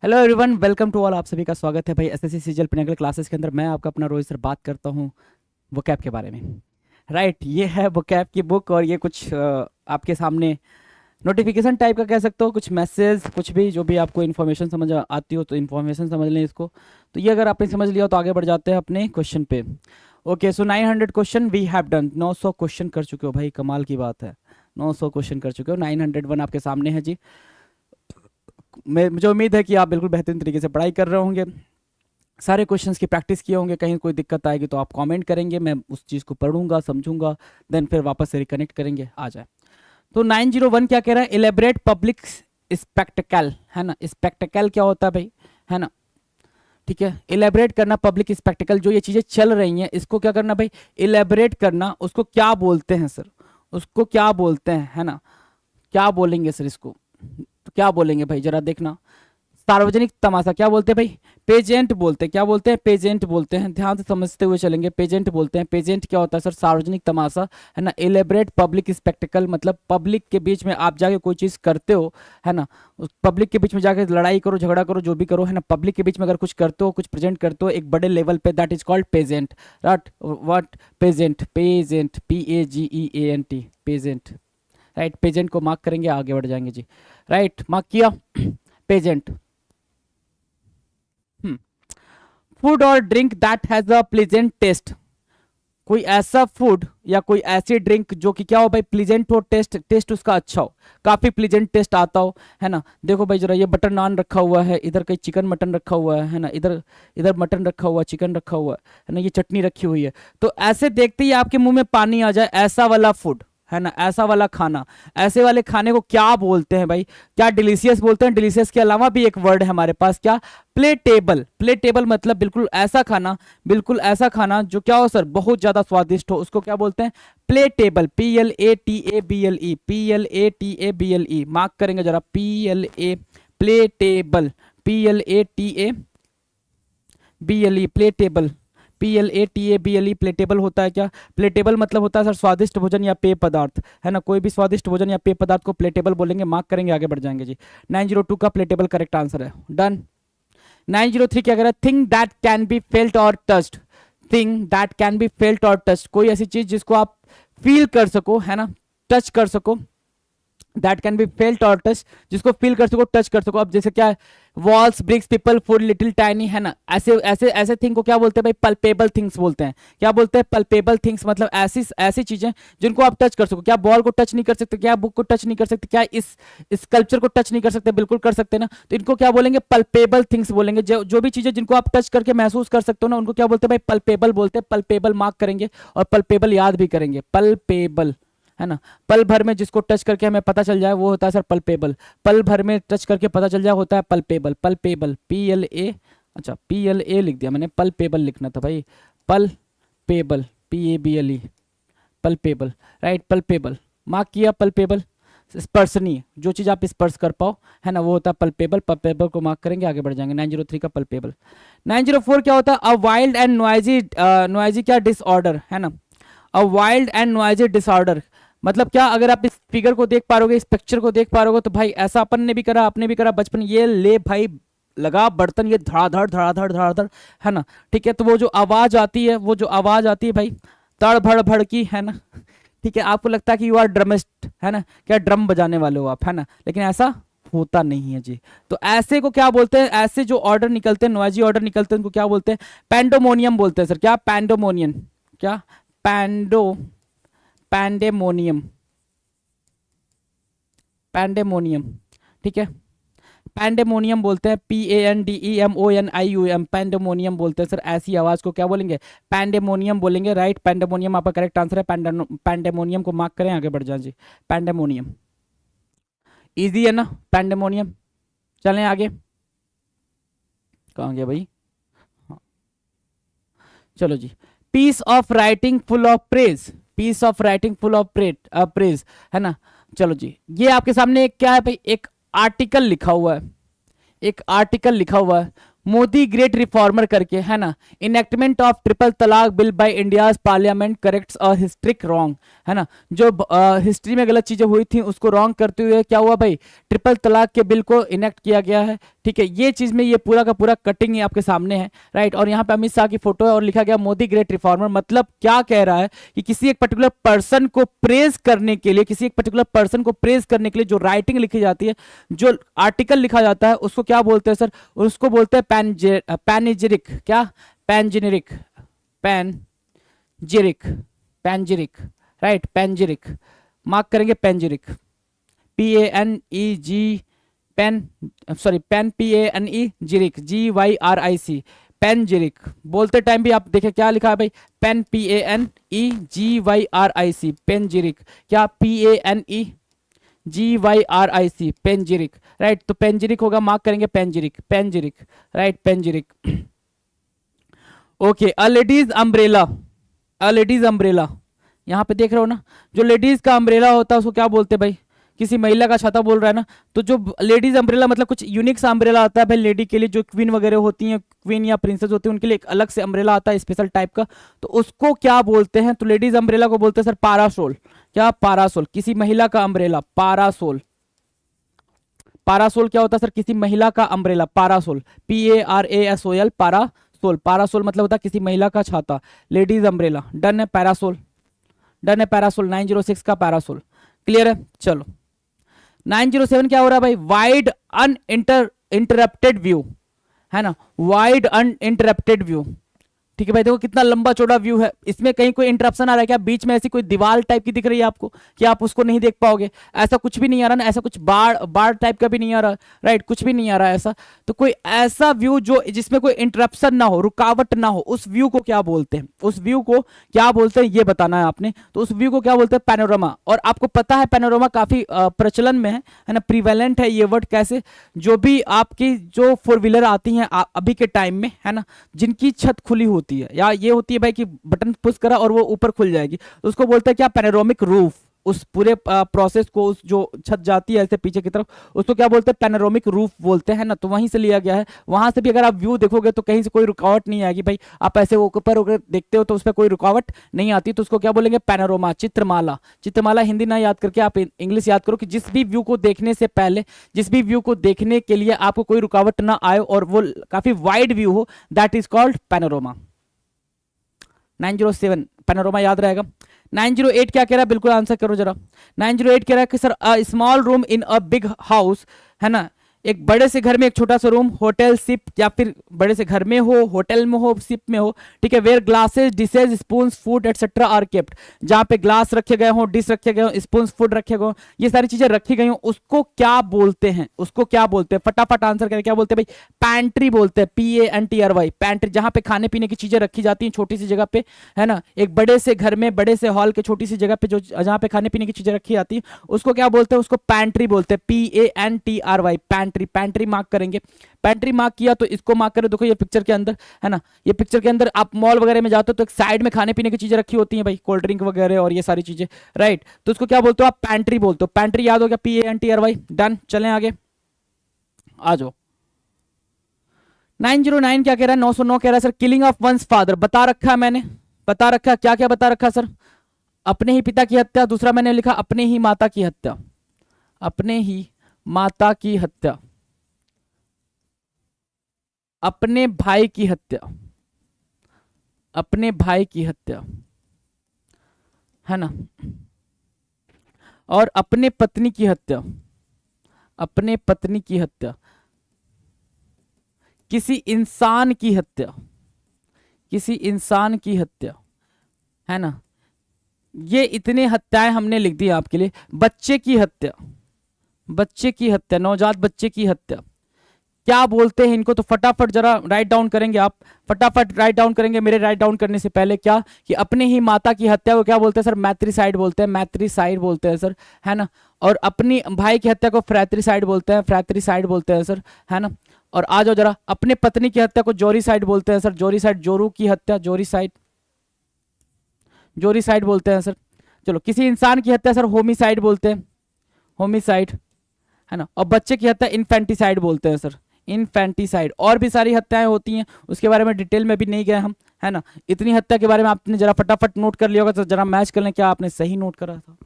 Hello everyone, welcome to all. आप सभी का स्वागत है भाई एसएससी सीजीएल पिनाकल क्लासेस के अंदर। मैं आपका अपना रोहित सर बात करता हूँ वोकैब के बारे में। राइट, ये है वोकैब की बुक और ये कुछ आपके सामने नोटिफिकेशन टाइप का कह सकते हो, कुछ मैसेज, कुछ भी जो भी आपको इन्फॉर्मेशन समझ आती हो तो इन्फॉर्मेशन समझ लें इसको। तो ये अगर आपने समझ लिया तो आगे बढ़ जाते हैं अपने क्वेश्चन पे। Okay, so 900 question we have done. 900 question कर चुके हो भाई, कमाल की बात है। 900 क्वेश्चन कर चुके हो। 901 आपके सामने है जी। मुझे उम्मीद है कि आप बिल्कुल बेहतरीन तरीके से पढ़ाई कर रहे होंगे, सारे क्वेश्चंस की प्रैक्टिस किए होंगे। कहीं कोई दिक्कत आएगी तो आप कमेंट करेंगे, मैं उस चीज़ को पढ़ूंगा, समझूंगा, देन फिर वापस से रिकनेक्ट करेंगे। आ जाए तो 901 क्या कह रहा है? इलेबरेट पब्लिक स्पेक्टिकल, है ना। स्पेक्टिकल क्या होता है भाई, है ना। ठीक है, इलेबरेट करना पब्लिक स्पेक्टिकल, जो ये चीज़ें चल रही हैं इसको क्या करना भाई? इलेबरेट करना। उसको क्या बोलते हैं सर? उसको क्या बोलते हैं, है ना। क्या बोलेंगे सर इसको? तो क्या बोलेंगे भाई, जरा देखना। सार्वजनिक तमाशा क्या बोलते हैं भाई? पेजेंट बोलते हैं। क्या बोलते हैं? पेजेंट बोलते हैं। ध्यान से समझते हुए चलेंगे। पेजेंट बोलते हैं। पेजेंट क्या होता है सर? सार्वजनिक तमाशा, है ना। एलेबरेट पब्लिक स्पेक्टिकल मतलब पब्लिक के बीच में आप जाके कोई चीज़ करते हो, है ना। उस पब्लिक के बीच में जाके लड़ाई करो, झगड़ा करो, जो भी करो, है ना। पब्लिक के बीच में अगर कुछ करते हो, कुछ प्रेजेंट करते हो एक बड़े लेवल पे, that is called pageant. Right, what? Pageant, pageant, PAGEANT, pageant. Right, pageant को मार्क करेंगे, आगे बढ़ जाएंगे जी। राइट, मार्क किया पेजेंट। फूड और drink that has a pleasant taste. कोई ऐसा फूड या कोई ऐसी ड्रिंक जो कि क्या हो भाई? प्लीजेंट हो, टेस्ट टेस्ट उसका अच्छा हो, काफी प्लीजेंट टेस्ट आता हो, है ना। देखो भाई जरा, ये बटर नान रखा हुआ है, इधर कहीं चिकन मटन रखा हुआ है ना, इधर इधर मटन रखा हुआ, चिकन रखा हुआ है ना, ये चटनी रखी हुई है। तो ऐसे देखते ही आपके मुंह में पानी आ जाए, ऐसा वाला फूड, है ना, ऐसा वाला खाना। ऐसे वाले खाने को क्या बोलते हैं भाई? क्या डिलीशियस बोलते हैं? डिलीशियस के अलावा भी एक वर्ड है हमारे पास, क्या? प्लेटेबल। प्लेटेबल मतलब बिल्कुल ऐसा खाना, बिल्कुल ऐसा खाना जो क्या हो सर? बहुत ज्यादा स्वादिष्ट हो, उसको क्या बोलते हैं? प्लेटेबल। PLATABLE, PLATABLE, मार्क करेंगे जरा। PLA, प्लेटेबल, PLATABLE, प्लेटेबल। PLATABLE, प्लेटेबल होता है क्या? प्लेटेबल मतलब होता है सर स्वादिष्ट भोजन या पेय पदार्थ, है ना। कोई भी स्वादिष्ट भोजन या पेय पदार्थ को प्लेटेबल बोलेंगे। मार्क करेंगे, आगे बढ़ जाएंगे जी। 902 का प्लेटेबल करेक्ट आंसर है। डन। 903 क्या कह रहा है? Thing that can be felt और touched. Thing that can be felt और टच्ड, कोई ऐसी चीज जिसको आप फील कर सको, है ना, टच कर सको। दैट कैन बी फेल्ट और टच, जिसको फील कर सको, टच कर सको। अब जैसे क्या है? Walls, bricks, people, food, little, tiny, है ना। ऐसे ऐसे ऐसे थिंग को क्या बोलते हैं भाई? पल्पेबल थिंग्स बोलते हैं। क्या बोलते हैं? पल्पेबल थिंग्स मतलब ऐसी ऐसी चीजें जिनको आप टच कर सको। क्या बॉल को टच नहीं कर सकते? क्या बुक को टच नहीं कर सकते? क्या इस स्कल्पचर को टच नहीं कर सकते? बिल्कुल कर सकते ना। तो इनको क्या बोलेंगे? पल्पेबल थिंग्स बोलेंगे। जो भी चीजें जिनको आप टच करके महसूस कर सकते हो ना, उनको क्या बोलते हैं भाई? पल्पेबल बोलते हैं। पल्पेबल मार्क करेंगे और पल्पेबल याद भी करेंगे। पल्पेबल, है ना। पल भर में जिसको टच करके हमें पता चल जाए वो होता है सर पल्पेबल। पल भर में टच करके पता चल जाए होता है पल्पेबल। पल्पेबल, PLA, अच्छा PLA लिख दिया मैंने, पल्पेबल लिखना था भाई। Palpebral, PABLE, palpebral. Right, palpebral mark किया। पल्पेबल स्पर्शनीय, जो चीज आप स्पर्श कर पाओ, है ना, वो होता है पल्पेबल। पल्पेबल को मार्क करेंगे, आगे बढ़ जाएंगे। 903 का पल्पेबल। 904 क्या होता है? अ वाइल्ड एंड नॉइजी, नॉइजी क्या? डिसऑर्डर, है ना। अ वाइल्ड एंड नॉइजी डिसऑर्डर मतलब क्या? अगर आप इस फिगर को देख पा रहोगे, इस पिक्चर को देख पा रहोगे, तो भाई ऐसा अपन ने भी करा, आपने भी करा बचपन। ये ले भाई, लगा बर्तन, ये धड़ाधड़ धड़ाधड़ धड़ाधड़, है ना। ठीक है, तो वो जो आवाज आती है, वो जो आवाज आती है भाई, तड़ भड़ भड़ की, है ना। ठीक है, आपको लगता है कि यू आर ड्रमिस्ट, है ना, क्या ड्रम बजाने वाले हो आप, है ना, लेकिन ऐसा होता नहीं है जी। तो ऐसे को क्या बोलते हैं? ऐसे जो ऑर्डर निकलते हैं, नॉइजी ऑर्डर निकलते हैं, उनको क्या बोलते हैं? पैंडोमोनियम बोलते हैं सर। क्या? पैंडोमोनियम। क्या? Pandemonium, pandemonium. ठीक है, पैंडेमोनियम बोलते हैं। PANDEMONIUM, पैंडेमोनियम बोलते हैं सर। ऐसी आवाज को क्या बोलेंगे? पैंडेमोनियम बोलेंगे। राइट, पैंडेमोनियम आपका करेक्ट आंसर है। पैंडेमोनियम को मार्क करें, आगे बढ़ जाए जी। पैंडेमोनियम इजी है ना, पैंडेमोनियम। चलें आगे। कहाँ गया भाई? हाँ, चलो जी। Piece of writing full of praise. Piece of writing full of praise, है ना। चलो जी, ये आपके सामने एक क्या है भाई? एक आर्टिकल लिखा हुआ है, एक आर्टिकल लिखा हुआ है, मोदी ग्रेट रिफॉर्मर करके, है ना। इनेक्टमेंट ऑफ ट्रिपल तलाक bill bye India's parliament corrects अ हिस्ट्रिक रॉन्ग, है ना। जो हिस्ट्री में गलत चीजें हुई थी उसको रॉन्ग करते हुए क्या हुआ भाई, ट्रिपल तलाक के बिल को इनेक्ट किया गया है। ठीक है, ये चीज में ये पूरा का पूरा कटिंग आपके सामने है, राइट। और यहाँ पे अमित शाह की फोटो है और लिखा गया मोदी ग्रेट रिफॉर्मर। मतलब क्या कह रहा है कि किसी एक पर्टिकुलर पर्सन को प्रेज करने के लिए, किसी एक पर्टिकुलर पर्सन को प्रेज करने के लिए जो राइटिंग लिखी जाती है, जो आर्टिकल लिखा जाता है, उसको क्या बोलते हैं सर, उसको बोलते हैं पैनिजेरिक, क्या, पैनजेनेरिक, पैनजेरिक, पैनजेरिक, राइट, पैनजेरिक, मार्क करेंगे panegyric, PANEG, pen, sorry pen, PANE gyric, GYRIC, panegyric. बोलते टाइम भी आप देखें क्या लिखा है भाई, पेन, PANEGYRIC, पेनजिरिक, क्या, PANEGYRIC, पेनजिरिक, राइट। तो पेनजिरिक होगा, मार्क करेंगे पेनजिरिक, पेनजिरिक, राइट, पेनजिरिक। ओके, अ लेडीज अम्ब्रेला, अ लेडीज अम्ब्रेला, यहाँ पे देख रहे हो ना, जो लेडीज का अम्ब्रेला होता है उसको क्या बोलते हैं भाई, किसी महिला का छाता बोल रहा है ना। तो जो लेडीज अम्ब्रेला मतलब कुछ यूनिक सा अम्ब्रेला आता है भाई लेडी के लिए, जो क्वीन वगैरह होती हैं, क्वीन या प्रिंसेस होती है, उनके लिए एक अलग से अम्ब्रेला आता है स्पेशल टाइप का, तो उसको क्या बोलते हैं, तो लेडीज अम्ब्रेला को बोलते हैं सर पारासोल, क्या, पारासोल, किसी महिला का अम्ब्रेला, पारासोल। पारासोल क्या होता है सर, किसी महिला का अम्ब्रेला, पारासोल, PARASOL, पारासोल। पारासोल मतलब होता है किसी महिला का छाता, लेडीज अम्ब्रेला। डन है पैरासोल, डन है पैरासोल, 906 का पैरासोल, क्लियर है। चलो 907 क्या हो रहा है भाई, वाइड अनइंटरप्टेड व्यू, है ना, वाइड अनइंटरप्टेड व्यू। ठीक है भाई, देखो कितना लंबा चौड़ा व्यू है, इसमें कहीं कोई इंटरप्शन आ रहा है क्या, बीच में ऐसी कोई दीवार टाइप की दिख रही है आपको कि आप उसको नहीं देख पाओगे, ऐसा कुछ भी नहीं आ रहा ना, ऐसा कुछ बाढ़ बाढ़ टाइप का भी नहीं आ रहा, राइट, कुछ भी नहीं आ रहा है ऐसा। तो कोई ऐसा व्यू जो जिसमें कोई इंटरप्शन ना हो, रुकावट ना हो, उस व्यू को क्या बोलते हैं, उस व्यू को क्या बोलते हैं ये बताना है आपने। तो उस व्यू को क्या बोलते हैं, पैनोरामा। और आपको पता है पैनोरामा काफी प्रचलन में है ना, प्रीवेलेंट है ये वर्ड। कैसे, जो भी आपकी जो फोर व्हीलर आती हैं अभी के टाइम में, है ना, जिनकी छत खुली होती है, या ये होती है भाई कि बटन पुश करा और वो ऊपर खुल जाएगी, तो उसको बोलते हैं क्या, पैनोरामिक रूफ। उस पूरे प्रोसेस को, उस जो छत जाती है ऐसे पीछे की तरफ, उसको क्या बोलते हैं, पैनोरामिक रूफ बोलते हैं ना। तो वहीं से लिया गया है। वहां से भी अगर आप व्यू देखोगे तो कहीं से कोई रुकावट नहीं आएगी भाई, आप ऐसे ऊपर ऊपर देखते हो तो उस पर कोई रुकावट नहीं आती, तो उसको क्या बोलेंगे, पैनोरामा, चित्रमाला। चित्रमाला हिंदी ना याद करके आप इंग्लिश याद करो कि जिस भी व्यू को देखने से पहले, जिस भी व्यू को देखने के लिए आपको कोई रुकावट ना आए और वो काफी वाइड व्यू हो, that is called panorama. 907 panorama याद रहेगा। 908 क्या कह रहा है, बिल्कुल आंसर करो जरा। 908 कह रहा है कि sir a small room in a big house, है ना, एक बड़े से घर में एक छोटा सा रूम, होटल, शिप, या फिर बड़े से घर में हो, होटल में हो, शिप में हो, ठीक है, where glasses, dishes, spoon, food etcetera are kept, जहां पे ग्लास रखे गए हो, डिश रखे गए हो, स्पून, फूड रखे गए हो, ये सारी चीजें रखी गई हो, उसको क्या बोलते हैं, उसको क्या बोलते हैं, फटाफट आंसर करें, क्या बोलते हैं भाई, पैंट्री बोलते हैं, PANTRY, पैंट्री, जहां पे खाने पीने की चीजें रखी जाती हैं छोटी सी जगह पे, है ना, एक बड़े से घर में, बड़े से हॉल के छोटी सी जगह पे जो जहां पे खाने पीने की चीजें रखी जाती हैं, उसको क्या बोलते हैं, उसको पैंट्री बोलते हैं, PANTRY, पैंट्री। पैंट्री मार्क करेंगे, पैंट्री मार्क किया तो इसको मार्क करें। देखो ये पिक्चर के अंदर, है ना, ये पिक्चर के अंदर आप मॉल वगैरह में जाते हो तो एक साइड में खाने पीने की चीजें रखी होती हैं भाई, कोल्ड ड्रिंक वगैरह और ये सारी चीजें, राइट। तो उसको क्या बोलते हो आप, पैंट्री बोलते हो। पैंट्री याद हो गया, PANTRY, डन। चलें आगे, आ जाओ। 909 क्या कह रहा है, 909 कह रहा है sir killing of once father, बता रखा है मैंने, बता रखा है, क्या क्या बता रखा है सर, अपने ही पिता की हत्या, दूसरा मैंने लिखा अपने ही माता की हत्या, अपने ही माता की हत्या, अपने भाई की हत्या, अपने भाई की हत्या, है ना, और अपने पत्नी की हत्या, अपने पत्नी की हत्या, किसी इंसान की हत्या, किसी इंसान की हत्या, है ना, ये इतने हत्याएं हमने लिख दी आपके लिए। बच्चे की हत्या, बच्चे की हत्या, नवजात बच्चे की हत्या, क्या बोलते हैं इनको, तो फटाफट जरा राइट डाउन करेंगे आप, फटाफट राइट डाउन करेंगे मेरे राइट डाउन करने से पहले। क्या कि अपने ही माता की हत्या को क्या बोलते हैं सर, मैत्रिसाइड बोलते हैं, मैत्रिसाइड बोलते हैं सर, है ना। और अपनी भाई की हत्या को फ्रैत्रिसाइड बोलते हैं, फ्रैत्रिसाइड बोलते हैं सर, है ना। और आ जाओ जरा, अपने पत्नी की हत्या को जोरीसाइड बोलते हैं सर, जोरीसाइड, जोरू की हत्या, जोरीसाइड, जोरीसाइड बोलते हैं सर। चलो, किसी इंसान की हत्या सर होमिसाइड बोलते हैं, होमिसाइड, है ना। और बच्चे की हत्या इन्फेंटिसाइड बोलते हैं सर, इन्फेंटिसाइड। और भी सारी हत्याएं होती हैं, उसके बारे में डिटेल में भी नहीं गए हम, है ना। इतनी हत्या के बारे में आपने जरा फटाफट नोट कर लिया होगा, तो जरा मैच कर लें क्या आपने सही नोट करा था,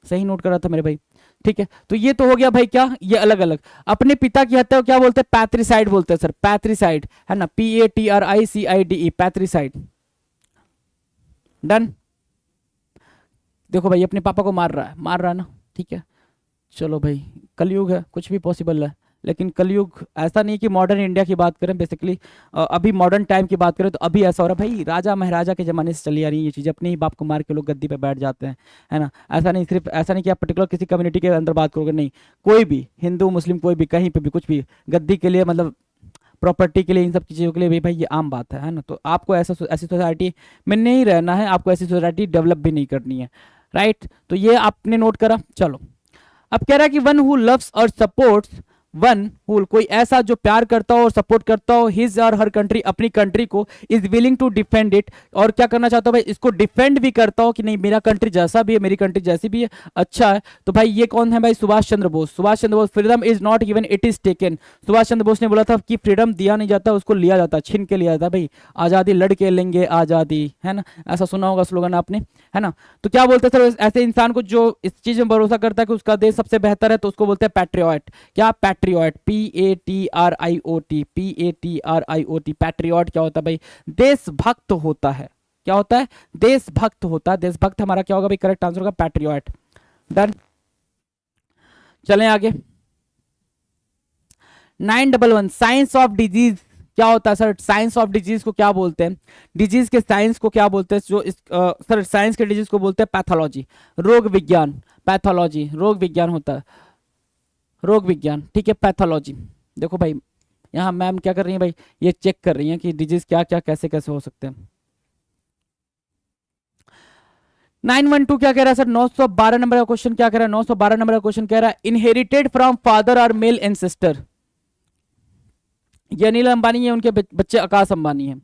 सही नोट करा था मेरे भाई। ठीक है, तो ये तो हो गया भाई क्या, ये अलग अलग। अपने पिता की हत्या को क्या बोलते हैं, पैट्रिसाइड बोलते हैं सर, पैट्रिसाइड, है ना, PATRICIDE, पैट्रिसाइड। डन। देखो भाई अपने पापा को मार रहा है, मार रहा है ना, ठीक है। चलो भाई, कलयुग है, कुछ भी पॉसिबल है, लेकिन कलयुग ऐसा नहीं कि मॉडर्न इंडिया की बात करें बेसिकली, अभी मॉडर्न टाइम की बात करें तो अभी ऐसा हो रहा है भाई, राजा महाराजा के ज़माने से चली आ रही है ये चीज़ें, अपने ही बाप को मार के लोग गद्दी पे बैठ जाते हैं, है ना। ऐसा नहीं, सिर्फ ऐसा नहीं कि आप पर्टिकुलर किसी कम्युनिटी के अंदर बात करोगे, नहीं, कोई भी हिंदू मुस्लिम कोई भी कहीं पर भी कुछ भी गद्दी के लिए, मतलब प्रॉपर्टी के लिए, इन सब चीज़ों के लिए भी भाई ये आम बात है ना। तो आपको ऐसी सोसाइटी में नहीं रहना है, आपको ऐसी सोसाइटी डेवलप भी नहीं करनी है, राइट। तो ये आपने नोट करा। चलो अब कह रहा है कि वन हु लव्स और सपोर्ट्स, वन हु, कोई ऐसा जो प्यार करता हो और सपोर्ट करता हो हिज और हर कंट्री, अपनी कंट्री को, is willing to defend it, और क्या करना चाहता हो भाई, इसको डिफेंड भी करता हो कि नहीं मेरा कंट्री जैसा भी है, मेरी कंट्री जैसी भी है अच्छा है। तो भाई ये कौन है भाई, Subhash Chandra Bose. Subhash Chandra Bose, freedom is not given it is taken. Subhash Chandra Bose ने बोला था कि फ्रीडम दिया नहीं जाता, उसको लिया जाता, छीन के लिया जाता भाई, आज़ादी लड़के लेंगे आज़ादी, है ना, ऐसा सुना होगा स्लोगन आपने, है ना। तो क्या बोलते हैं सर ऐसे इंसान को जो इस चीज में भरोसा करता है कि उसका देश सबसे बेहतर है, तो उसको बोलते हैं पैट्रियट। क्या, पैट्रियट, PATRIOT, PATRIOT, पैट्रियट क्या होता है भाई, देशभक्त होता है। क्या होता है, देशभक्त होता है। देशभक्त हमारा क्या होगा भाई, करेक्ट आंसर होगा पैट्रियट। डन। चलें आगे। 911, साइंस ऑफ डिजीज क्या होता है सर, साइंस ऑफ डिजीज को क्या बोलते हैं, डिजीज के साइंस को क्या बोलते हैं, जो इस सर साइंस के डिजीज को बोलते हैं पैथोलॉजी, रोग विज्ञान, पैथोलॉजी रोग विज्ञान होता है, रोग विज्ञान, ठीक है, पैथोलॉजी। देखो भाई यहाँ मैम क्या कर रही है भाई, ये चेक कर रही हैं कि डिजीज क्या क्या कैसे कैसे हो सकते हैं। 912 क्या कह रहा है सर, 912 नंबर का क्वेश्चन क्या कह रहा है, 912 नंबर का क्वेश्चन कह रहा है इनहेरिटेड फ्रॉम फादर और मेल एंसेस्टर। ये अनिल अंबानी है, उनके बच्चे आकाश अंबानी है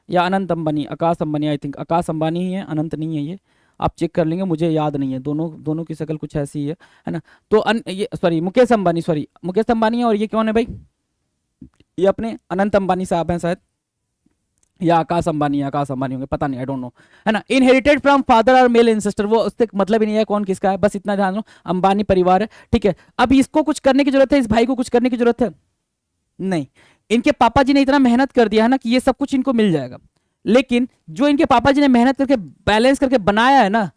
या अनंत अंबानी, आकाश अंबानी, आई थिंक आकाश अंबानी ही है, अनंत नहीं है, ये आप चेक कर लेंगे, मुझे याद नहीं है, दोनों दोनों की शक्ल कुछ ऐसी है ना। तो ये सॉरी मुकेश अंबानी, सॉरी मुकेश अंबानी है, और ये कौन है भाई, ये अपने अनंत अंबानी साहब हैं शायद, या आकाश अंबानी है, आकाश अंबानी होंगे, पता नहीं, आई डोंट नो, है ना। इनहेरिटेड फ्रॉम फादर और मेल एंसेस्टर, वो उससे मतलब ही नहीं है कौन किसका है, बस इतना ध्यान लो, अंबानी परिवार है, ठीक है। अब इसको कुछ करने की जरूरत है, इस भाई को कुछ करने की जरूरत है नहीं, इनके पापा जी ने इतना मेहनत कर दिया है ना कि ये सब कुछ इनको मिल जाएगा, लेकिन जो इनके पापा जी ने मेहनत करके बैलेंस करके बनाया है ना,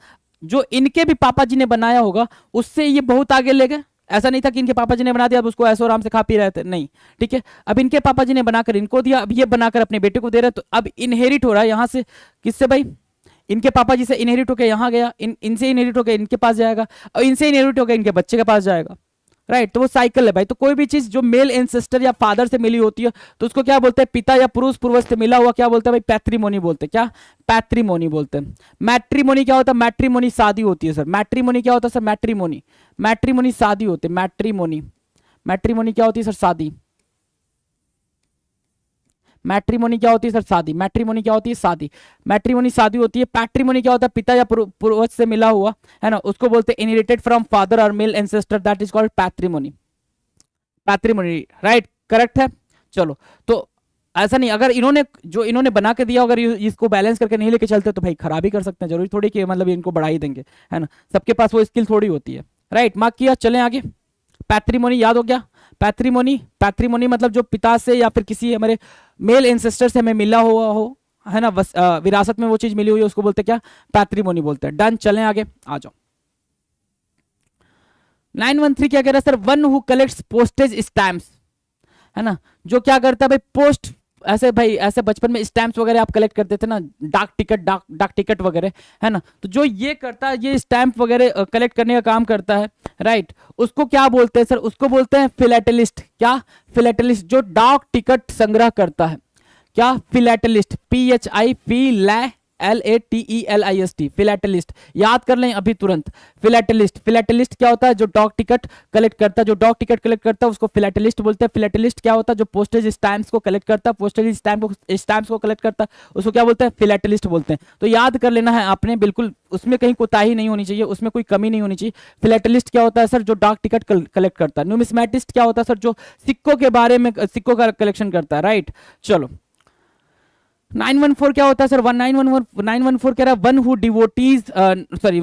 जो इनके भी पापा जी ने बनाया होगा, उससे ये बहुत आगे ले गए। ऐसा नहीं था कि इनके पापा जी ने बना दिया अब उसको ऐसो आराम से खा पी रहे थे, नहीं, ठीक है। अब इनके पापा जी ने बनाकर इनको दिया, अब ये बनाकर अपने बेटे को दे रहे, तो अब इनहेरिट हो रहा है यहाँ से, किससे भाई, इनके पापा जी से इनहेरिट होकर यहाँ गया, इनसे इनहेरिट होकर इनके पास जाएगा, और इनसे इनहेरिट होकर इनके बच्चे के पास जाएगा, राइट। तो वो साइकिल है भाई। तो कोई भी चीज जो मेल एंसेस्टर या फादर से मिली होती है, तो उसको क्या बोलते हैं, पिता या पुरुष पूर्वज से मिला हुआ क्या बोलते हैं भाई, पैट्रिमोनी बोलते हैं। क्या, पैट्रिमोनी बोलते हैं। मैट्रिमोनी क्या होता है, मैट्रिमोनी शादी होती है सर। मैट्रिमोनी क्या होता है सर, मैट्रिमोनी, मैट्रिमोनी शादी होती है, मैट्रिमोनी, मैट्रिमोनी क्या होती है सर, शादी। मैट्रिमोनी क्या होती है सर, शादी। मैट्रिमोनी क्या होती है, शादी। मैट्रिमोनी शादी होती है। पैट्रिमोनी क्या होता है, पिता या पूर्वज से मिला हुआ, है ना, उसको बोलते हैं इनहेरिटेड फ्रॉम फादर और male ancestor, that is called patrimony, patrimony, right, correct है। चलो, तो ऐसा नहीं, अगर इन्होंने जो इन्होंने बना के दिया, अगर इसको बैलेंस करके नहीं लेके चलते तो भाई खराब ही कर सकते हैं, जरूरी थोड़ी कि मतलब इनको बढ़ा ही देंगे, है ना, सबके पास वो स्किल थोड़ी होती है, राइट। मार्क किया, चलें आगे। पैट्रिमोनी याद हो गया, पैट्रिमोनी, पैट्रिमोनी मतलब जो पिता से या फिर किसी हमारे मेल एंसेस्टर से हमें मिला हुआ हो, है ना, विरासत में वो चीज मिली हुई है, उसको बोलते क्या, पैट्रिमोनी बोलते हैं। डन, चलें आगे, आ जाओ। 913 क्या कह रहा है sir, one who collects postage stamps, है ना, जो क्या करता है भाई, पोस्ट, ऐसे भाई ऐसे बचपन में स्टैम्प्स वगैरह आप कलेक्ट करते थे ना, डाक टिकट, डाक टिकट वगैरह, है ना, तो जो ये करता है, ये स्टैम्प वगैरह कलेक्ट करने का काम करता है, राइट, उसको क्या बोलते हैं सर, उसको बोलते हैं फिलेटलिस्ट। क्या, फिलेटलिस्ट, जो डाक टिकट संग्रह करता है। क्या, फिलेटलिस्ट, PHI, FILATELIST, फिलेटलिस्ट, याद कर लें अभी तुरंत। फिलेटलिस्ट, फिलेटलिस्ट क्या होता है, जो डॉग टिकट कलेक्ट करता है, जो डॉग टिकट कलेक्ट करता है उसको फिलेटलिस्ट बोलते हैं। फिलेटलिस्ट क्या होता है, जो पोस्टेज स्टैम्प्स को कलेक्ट करता है, पोस्टेज स्टैम्प्स को कलेक्ट करता है, उसको क्या बोलते हैं, फिलेटलिस्ट बोलते हैं। तो याद कर लेना है आपने, बिल्कुल उसमें कहीं कोताही नहीं होनी चाहिए, उसमें कोई कमी नहीं होनी चाहिए। फिलेटलिस्ट क्या होता है सर, जो डाक टिकट कलेक्ट करता है। न्यूमिस्मेटिस्ट क्या होता है सर, जो सिक्कों के बारे में, सिक्कों का कलेक्शन करता है, राइट। चलो 914 क्या होता है सर? 914 कह रहा है one who devotees sorry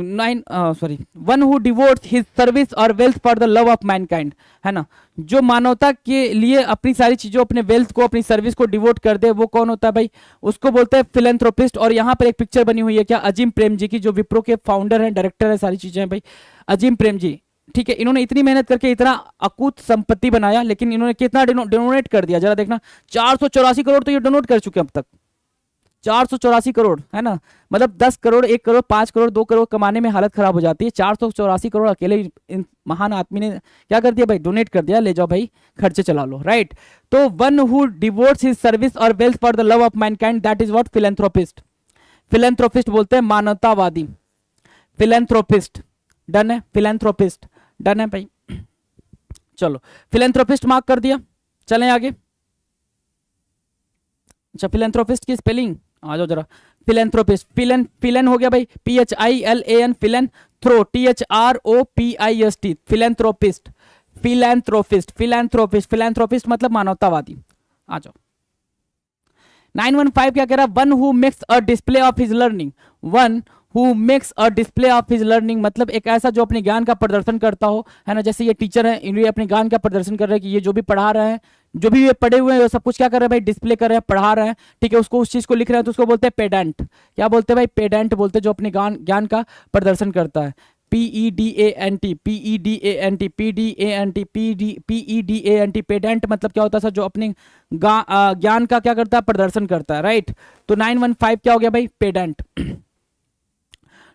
one who devotes his service और wealth for the love of mankind, है ना, जो मानवता के लिए अपनी सारी चीजों, अपने वेल्थ को, अपनी सर्विस को डिवोट कर दे, वो कौन होता है भाई? उसको बोलते हैं फिलेंथ्रोपिस्ट। और यहाँ पर एक पिक्चर बनी हुई है क्या, अजीम प्रेम जी की, जो विप्रो के फाउंडर हैं, डायरेक्टर है, सारी चीजें हैं भाई, अजीम प्रेम जी। ठीक है, इन्होंने इतनी मेहनत करके इतना अकूत संपत्ति बनाया, लेकिन इन्होंने कितना डोनेट कर दिया जरा देखना, 484 करोड़ तो ये डोनेट कर चुके अब तक, 484 करोड़, है ना, मतलब 10 करोड़, 1 करोड़, 5 करोड़, 2 करोड़ कमाने में हालत खराब हो जाती है, 484 करोड़ अकेले इन महान आदमी ने क्या कर दिया भाई? डोनेट कर दिया, ले जाओ भाई खर्चे चला लो, राइट। तो one who devotes his service और wealth for the love of mankind, that is what philanthropist. Philanthropist बोलते हैं मानवतावादी, फिलेंथ्रोपिस्ट, डन है, फिलेंथ्रोपिस्ट डन है भाई। चलो फिलेंथ्रोपिस्ट मार्क कर दिया, चलें आगे। अच्छा, फिलेंथ्रोपिस्ट की स्पेलिंग आ जाओ जरा। फिलेंथ्रोपिस्ट, फिलन हो गया भाई, PHILAN, philan, thro THROPIST, philanthropist, philanthropist, philanthropist, philanthropist मतलब मानवतावादी। आ जाओ। 915 क्या कह रहा है? One who makes a display of his learning, one who makes a display of his learning मतलब एक ऐसा जो अपने ज्ञान का प्रदर्शन करता हो, है ना, जैसे ये टीचर है, इन्हें अपने ज्ञान का प्रदर्शन कर रहे हैं कि ये जो भी पढ़ा रहे हैं, जो भी ये पढ़े हुए हैं, सब कुछ क्या कर रहे हैं भाई? डिस्प्ले कर रहे हैं, पढ़ा रहे हैं, ठीक है, उसको उस चीज को लिख रहे हैं, तो उसको बोलते हैं पेडेंट। क्या बोलते हैं भाई? पेडेंट बोलते हैं जो अपने ज्ञान का प्रदर्शन करता है। PEDANT, PEDANT, PDANT, PEDANT, पेडेंट मतलब क्या होता है सर? जो अपने ज्ञान का क्या करता है? प्रदर्शन करता है, राइट। तो 915 क्या हो गया भाई? Pedant.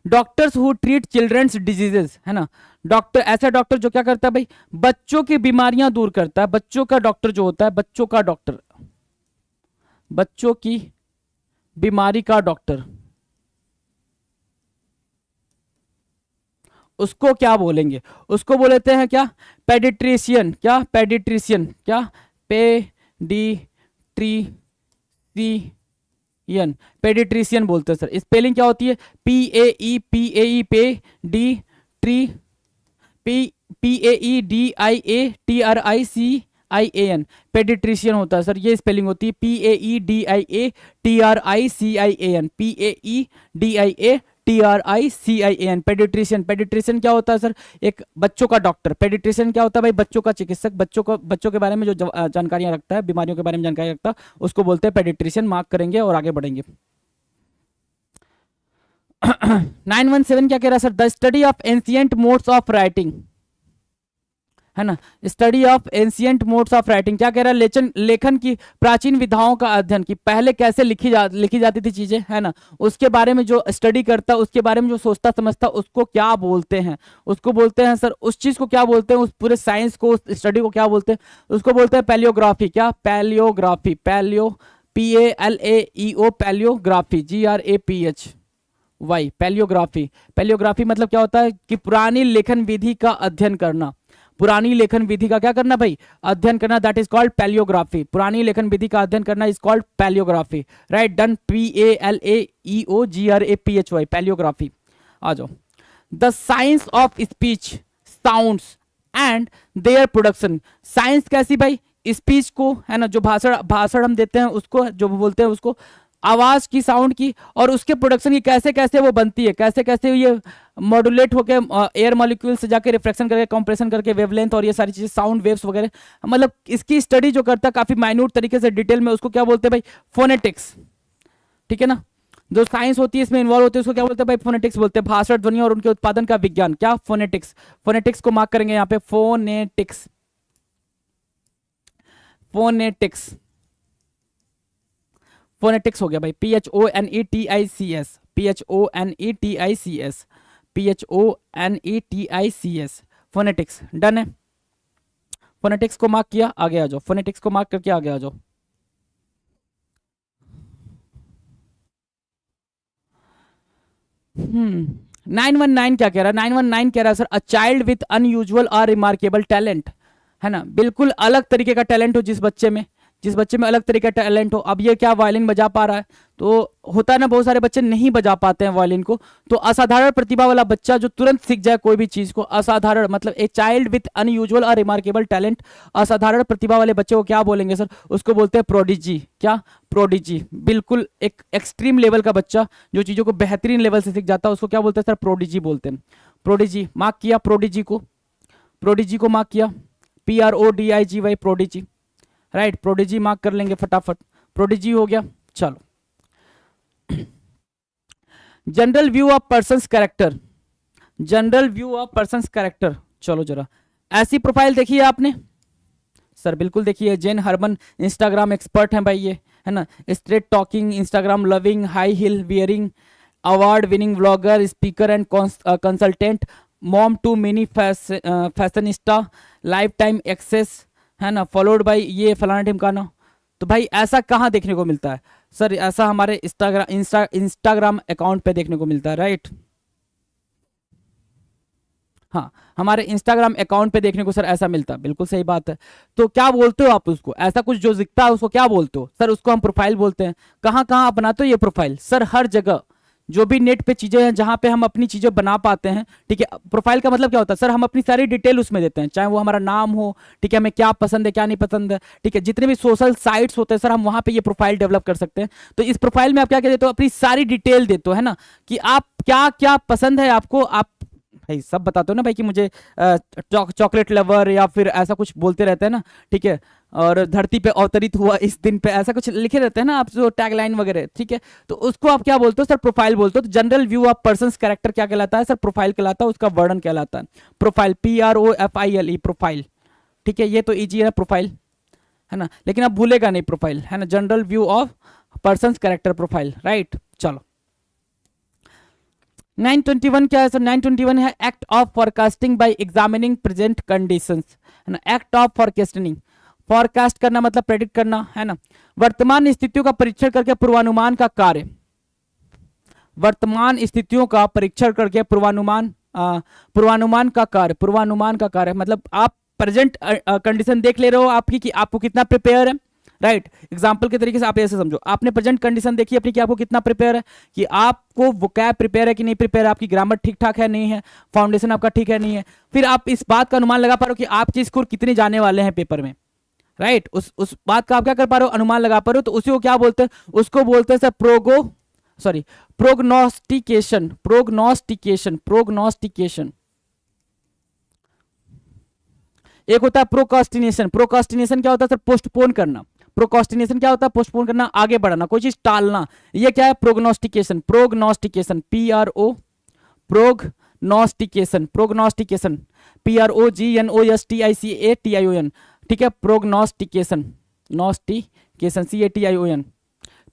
Doctors who treat childrens diseases, है ना, डॉक्टर, ऐसा डॉक्टर जो क्या करता है भाई? बच्चों की बीमारियां दूर करता है, बच्चों का डॉक्टर जो होता है, बच्चों का डॉक्टर, बच्चों की बीमारी का डॉक्टर, उसको क्या बोलेंगे? उसको बोलते हैं क्या? पेडिट्रिशियन। क्या? पेडिट्रिशियन। क्या? पेडिट्रिशियन, पेडिट्रिशियन बोलते हैं सर। स्पेलिंग क्या होती है? PAE, पे डी ट्री, PAEDIATRICIAN, पेडिट्रिशियन होता है सर, ये स्पेलिंग होती है, PAEDIATRICIAN, PAEDIATRICIAN, पेडिट्रिशियन। पेडिट्रिशियन क्या होता है सर? एक बच्चों का डॉक्टर। पेडिट्रिशियन क्या होता है भाई? बच्चों का चिकित्सक, बच्चों के बारे में जो जानकारियां रखता है, बीमारियों के बारे में जानकारी रखता है, उसको बोलते हैं पेडिट्रिशियन। मार्क करेंगे और आगे बढ़ेंगे। 917 क्या कह रहा है sir? The study of ancient modes of writing, है ना, study of ancient modes of writing. क्या कह रहा है? लेखन की प्राचीन विधाओं का अध्ययन, की पहले कैसे लिखी जाती थी चीजें, है ना, उसके बारे में जो स्टडी करता, उसके बारे में जो सोचता समझता, उसको क्या बोलते हैं? उसको बोलते हैं सर, उस चीज को क्या बोलते हैं? उस पूरे साइंस को, उस स्टडी को क्या बोलते हैं? उसको बोलते हैं पैलियोग्राफी। क्या? Palaeography, PALAEO, palaeography, GRAPHY, palaeography. Palaeography मतलब क्या होता है? कि पुरानी लेखन विधि का अध्ययन करना, पुरानी लेखन विधि का क्या करना भाई? अध्ययन करना, दैट इज कॉल्ड पैलियोग्राफी। पुरानी लेखन विधि का अध्ययन करना is called palaeography, right, done, PALAEOGRAPHY, palaeography. आ जाओ। The science of speech, sounds and their production. Science कैसी भाई? स्पीच को, है ना, जो भाषण हम देते हैं उसको, जो बोलते हैं उसको, आवाज की, साउंड की, और उसके प्रोडक्शन की, कैसे कैसे वो बनती है, कैसे कैसे ये मॉड्यूलेट होकर एयर मॉलिक्यूल से जाके रिफ्लेक्शन करके, कंप्रेशन करके, वेवलेंथ और ये सारी चीजें, साउंड वेव्स वगैरह, मतलब इसकी स्टडी जो करता है काफी माइन्यूट तरीके से, डिटेल में, उसको क्या बोलते हैं भाई? फोनेटिक्स। ठीक है ना, जो साइंस होती है इसमें इन्वॉल्व होती है, उसको क्या बोलते हैं भाई? फोनेटिक्स बोलते हैं। भाषण, ध्वनि और उनके उत्पादन का विज्ञान, क्या? फोनेटिक्स। फोनेटिक्स को मार्क करेंगे यहाँ पे, फोनेटिक्स, फोनेटिक्स, फोनेटिक्स हो गया भाई, PHONETICS, PHONETICS, PHONETICS, phonetics, done है। फोनेटिक्स को मार्क किया, आगे आ जाओ। फोनेटिक्स को मार्क करके आगे आ जाओ। हम्म 919 क्या कह रहा है? 919 कह रहा है sir, a child with unusual और रिमार्केबल टैलेंट, है ना, बिल्कुल अलग तरीके का टैलेंट हो जिस बच्चे में, जिस बच्चे में अलग तरीके का टैलेंट हो। अब ये क्या वायलिन बजा पा रहा है, तो होता है ना बहुत सारे बच्चे नहीं बजा पाते हैं वायलिन को, तो असाधारण प्रतिभा वाला बच्चा जो तुरंत सीख जाए कोई भी चीज को, असाधारण मतलब ए चाइल्ड विथ अनयूजुअल और रिमार्केबल टैलेंट, असाधारण प्रतिभा वाले बच्चे को क्या बोलेंगे सर, उसको बोलते हैं प्रोडिजी। क्या? प्रोडिजी। बिल्कुल एक एक्सट्रीम लेवल का बच्चा जो चीजों को बेहतरीन लेवल से सीख जाता है उसको क्या बोलते हैं सर, प्रोडिजी बोलते हैं। प्रोडिजी मार्क किया, प्रोडिजी को, प्रोडिजी को मार्क किया, PRODIGY prodigy, right. Prodigy mark कर लेंगे फटाफट, प्रोडिजी हो गया। चलो, general view of persons character, general view of persons character, चलो जरा ऐसी प्रोफाइल देखिए आपने सर, बिल्कुल देखिए, जेन हरमन इंस्टाग्राम एक्सपर्ट हैं भाई ये, है ना, straight talking, Instagram loving, high heel wearing, award winning vlogger, speaker and consultant, mom to mini fashionista, life time access, है ना, फॉलोड बाय ये फलाना ढिमकाना। तो भाई ऐसा कहाँ देखने को मिलता है सर? ऐसा हमारे इंस्टाग्राम अकाउंट पे देखने को मिलता है, राइट। हाँ, हमारे इंस्टाग्राम अकाउंट पे देखने को सर ऐसा मिलता है, बिल्कुल सही बात है। तो क्या बोलते हो आप उसको? ऐसा कुछ जो दिखता है उसको क्या बोलते हो सर? उसको हम प्रोफाइल बोलते हैं। कहाँ कहाँ बनाते हो ये प्रोफाइल? सर हर जगह, जो भी नेट पे चीजें हैं जहां पे हम अपनी चीजें बना पाते हैं, ठीक है। प्रोफाइल का मतलब क्या होता है सर? हम अपनी सारी डिटेल उसमें देते हैं, चाहे वो हमारा नाम हो, ठीक है, हमें क्या पसंद है क्या नहीं पसंद है, ठीक है, जितने भी सोशल साइट्स होते हैं सर हम वहां पे ये प्रोफाइल डेवलप कर सकते हैं। तो इस प्रोफाइल में आप क्या क्या देते हो? अपनी सारी डिटेल देते हो, है ना, कि आप क्या क्या पसंद है आपको, आप भाई सब बताते हो ना भाई कि मुझे चॉकलेट लवर या फिर ऐसा कुछ बोलते रहते हैं ना, ठीक है, और धरती पे अवतरित हुआ इस दिन पे, ऐसा कुछ लिखे रहते हैं ना आप जो टैगलाइन वगैरह, ठीक है। तो उसको आप क्या बोलते हो सर? प्रोफाइल बोलते हो। तो general view of persons character क्या कहलाता है सर? प्रोफाइल कहलाता है, उसका वर्णन कहलाता है प्रोफाइल, PROFILE प्रोफाइल, ठीक है। ये तो इजी है प्रोफाइल, है ना, लेकिन आप भूलेगा नहीं प्रोफाइल, है ना, general view of persons character profile, right. चलो 921 क्या है सर? 921 है act of forecasting bye examining present conditions, है ना, एक्ट ऑफ फॉरकास्टिंग, फॉरकास्ट करना मतलब प्रेडिक्ट करना, है ना, वर्तमान स्थितियों का परीक्षण करके पूर्वानुमान का कार्य, वर्तमान स्थितियों का परीक्षण करके पूर्वानुमान का कार्य, पूर्वानुमान का कार्य मतलब आप प्रेजेंट कंडीशन देख ले रहे हो आपकी कि आपको कितना प्रिपेयर है, राइट। एग्जाम्पल के तरीके से आप ऐसे समझो, आपने प्रेजेंट कंडीशन देखी अपनी कि आपको कितना प्रिपेयर है, कि आपको वोकैब प्रिपेयर है कि नहीं प्रिपेयर है, आपकी ग्रामर ठीक ठाक है नहीं है, फाउंडेशन आपका ठीक है नहीं है, फिर आप इस बात का अनुमान लगा पा रहे हो कि आपके स्कोर कितने जाने वाले हैं पेपर में, राइट। उस बात का आप क्या कर पा रहे हो? अनुमान लगा पा रहे हो। तो उसी को क्या बोलते हैं? उसको बोलते हैं सर प्रोग्नोस्टिकेशन, प्रोग्नोस्टिकेशन, प्रोग्नोस्टिकेशन। एक होता है प्रोकास्टिनेशन, प्रोकास्टिनेशन क्या होता है सर? पोस्टपोन करना। प्रोकास्टिनेशन क्या होता है? पोस्टपोन करना, आगे बढ़ना, कोई चीज टालना। ये क्या है? प्रोग्नोस्टिकेशन, प्रोग्नोस्टिकेशन, प्रोग्नोस्टिकेशन, प्रोग्नोस्टिकेशन, PROGNOSTICATION, ठीक है, प्रोग्नोस्टिकेशन, नोस्टिकेशन, CATION।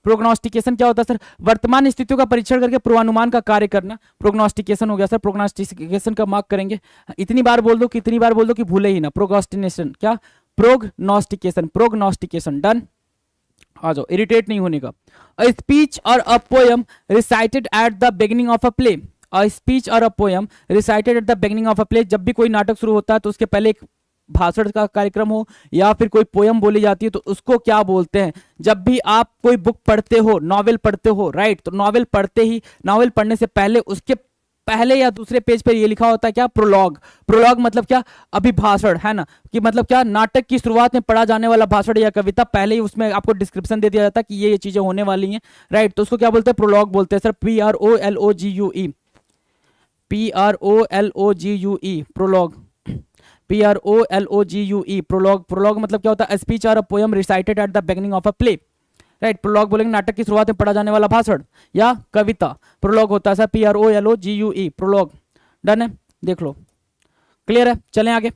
प्रोग्नोस्टिकेशन क्या होता है सर? वर्तमान स्थितियों का परीक्षण करके पूर्वानुमान का कार्य करना, प्रोग्नोस्टिकेशन हो गया सर। प्रोग्नोस्टिकेशन का मार्क करेंगे, इतनी बार बोल दो, कितनी बार बोल दो कि भूले ही ना। प्रोग्नोस्टिकेशन क्या? प्रोग्नोस्टिकेशन, प्रोग्नोस्टिकेशन, डन। आ जाओ, इरिटेट नहीं होने का। अ स्पीच और a poem recited at the beginning of a play, a speech और a poem recited at the beginning of a play, जब भी कोई नाटक शुरू होता है तो उसके पहले एक भाषण का कार्यक्रम हो या फिर कोई पोयम बोली जाती है तो उसको क्या बोलते हैं? जब भी आप कोई बुक पढ़ते हो, नॉवेल पढ़ते हो, राइट, तो नॉवेल पढ़ते ही, नॉवेल पढ़ने से पहले उसके पहले या दूसरे पेज पर ये लिखा होता है क्या? प्रोलॉग। प्रोलॉग मतलब क्या? अभिभाषण, है ना, कि मतलब क्या? नाटक की शुरुआत में पढ़ा जाने वाला भाषण या कविता, पहले ही उसमें आपको डिस्क्रिप्शन दे दिया जाता है कि ये चीजें होने वाली हैं, राइट। तो उसको क्या बोलते हैं? प्रोलॉग बोलते हैं sir, PROLOGUE, PROLOGUE, prologue, PROLOGUE, prologue. Prologue मतलब क्या होता है? स्पीच और poem recited at the beginning of a play, right. Prologue बोलेंगे नाटक की शुरुआत में पढ़ा जाने वाला भाषण या कविता, प्रोलॉग होता है सर, PROLOGUE, प्रोलॉग, डन है, देख लो, क्लियर है। चलें आगे।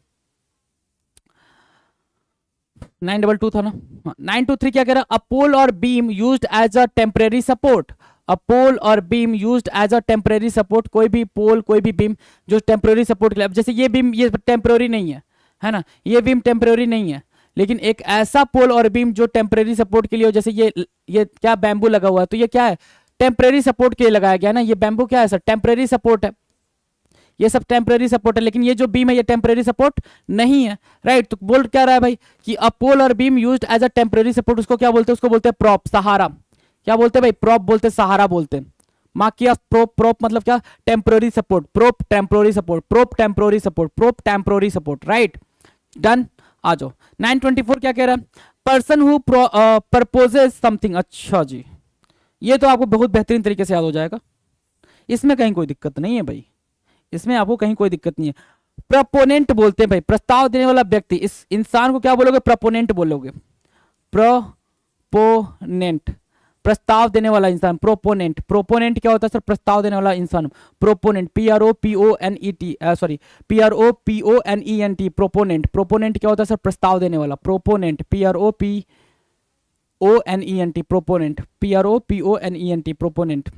922 था ना, 923 क्या कह रहा है? अ पोल और beam used as a temporary support, a pole और beam used as a temporary support, कोई भी पोल कोई भी बीम जो टेम्परेरी सपोर्ट के लिए, जैसे ये बीम ये टेम्परेरी नहीं है ना, ये बीम टेम्परेरी नहीं है, लेकिन एक ऐसा पोल और बीम जो टेम्परेरी सपोर्ट के लिए हो, जैसे ये क्या बैम्बू लगा हुआ है, तो ये क्या है? टेम्परेरी सपोर्ट के लिए लगाया गया ना, ये बैम्बू क्या है सर? टेम्परेरी सपोर्ट है। ये सब टेम्परेरी सपोर्ट है, लेकिन ये जो बीम है ये टेम्परेरी सपोर्ट नहीं है, राइट। तो बोल क्या रहा है भाई कि अ पोल और beam used as a temporary support, उसको क्या बोलते हैं, उसको बोलते हैं प्रॉप, सहारा। क्या बोलते हैं भाई, प्रॉप बोलते हैं, सहारा बोलते हैं। मार्क किया, प्रोप, प्रोप मतलब क्या, temporary support, prop temporary support, prop temporary support, prop temporary support, right, done. आ जाओ 924 क्या कह रहा है, पर्सन हु प्रपोजेज समथिंग। अच्छा जी, ये तो आपको बहुत बेहतरीन तरीके से याद हो जाएगा, इसमें कहीं कोई दिक्कत नहीं है भाई, इसमें आपको कहीं कोई दिक्कत नहीं है। प्रपोनेंट बोलते हैं भाई, प्रस्ताव देने वाला व्यक्ति, इस इंसान को क्या बोलोगे, प्रपोनेंट बोलोगे, प्रोपोनेंट, प्रस्ताव देने वाला इंसान, प्रोपोनेंट। प्रोपोनेंट क्या होता है सर, प्रस्ताव देने वाला इंसान, proponent, PROPONET, sorry PROPONENT, proponent. Proponent क्या होता है सर, प्रस्ताव देने वाला, proponent, PROPONENT, proponent, PROPONENT, proponent.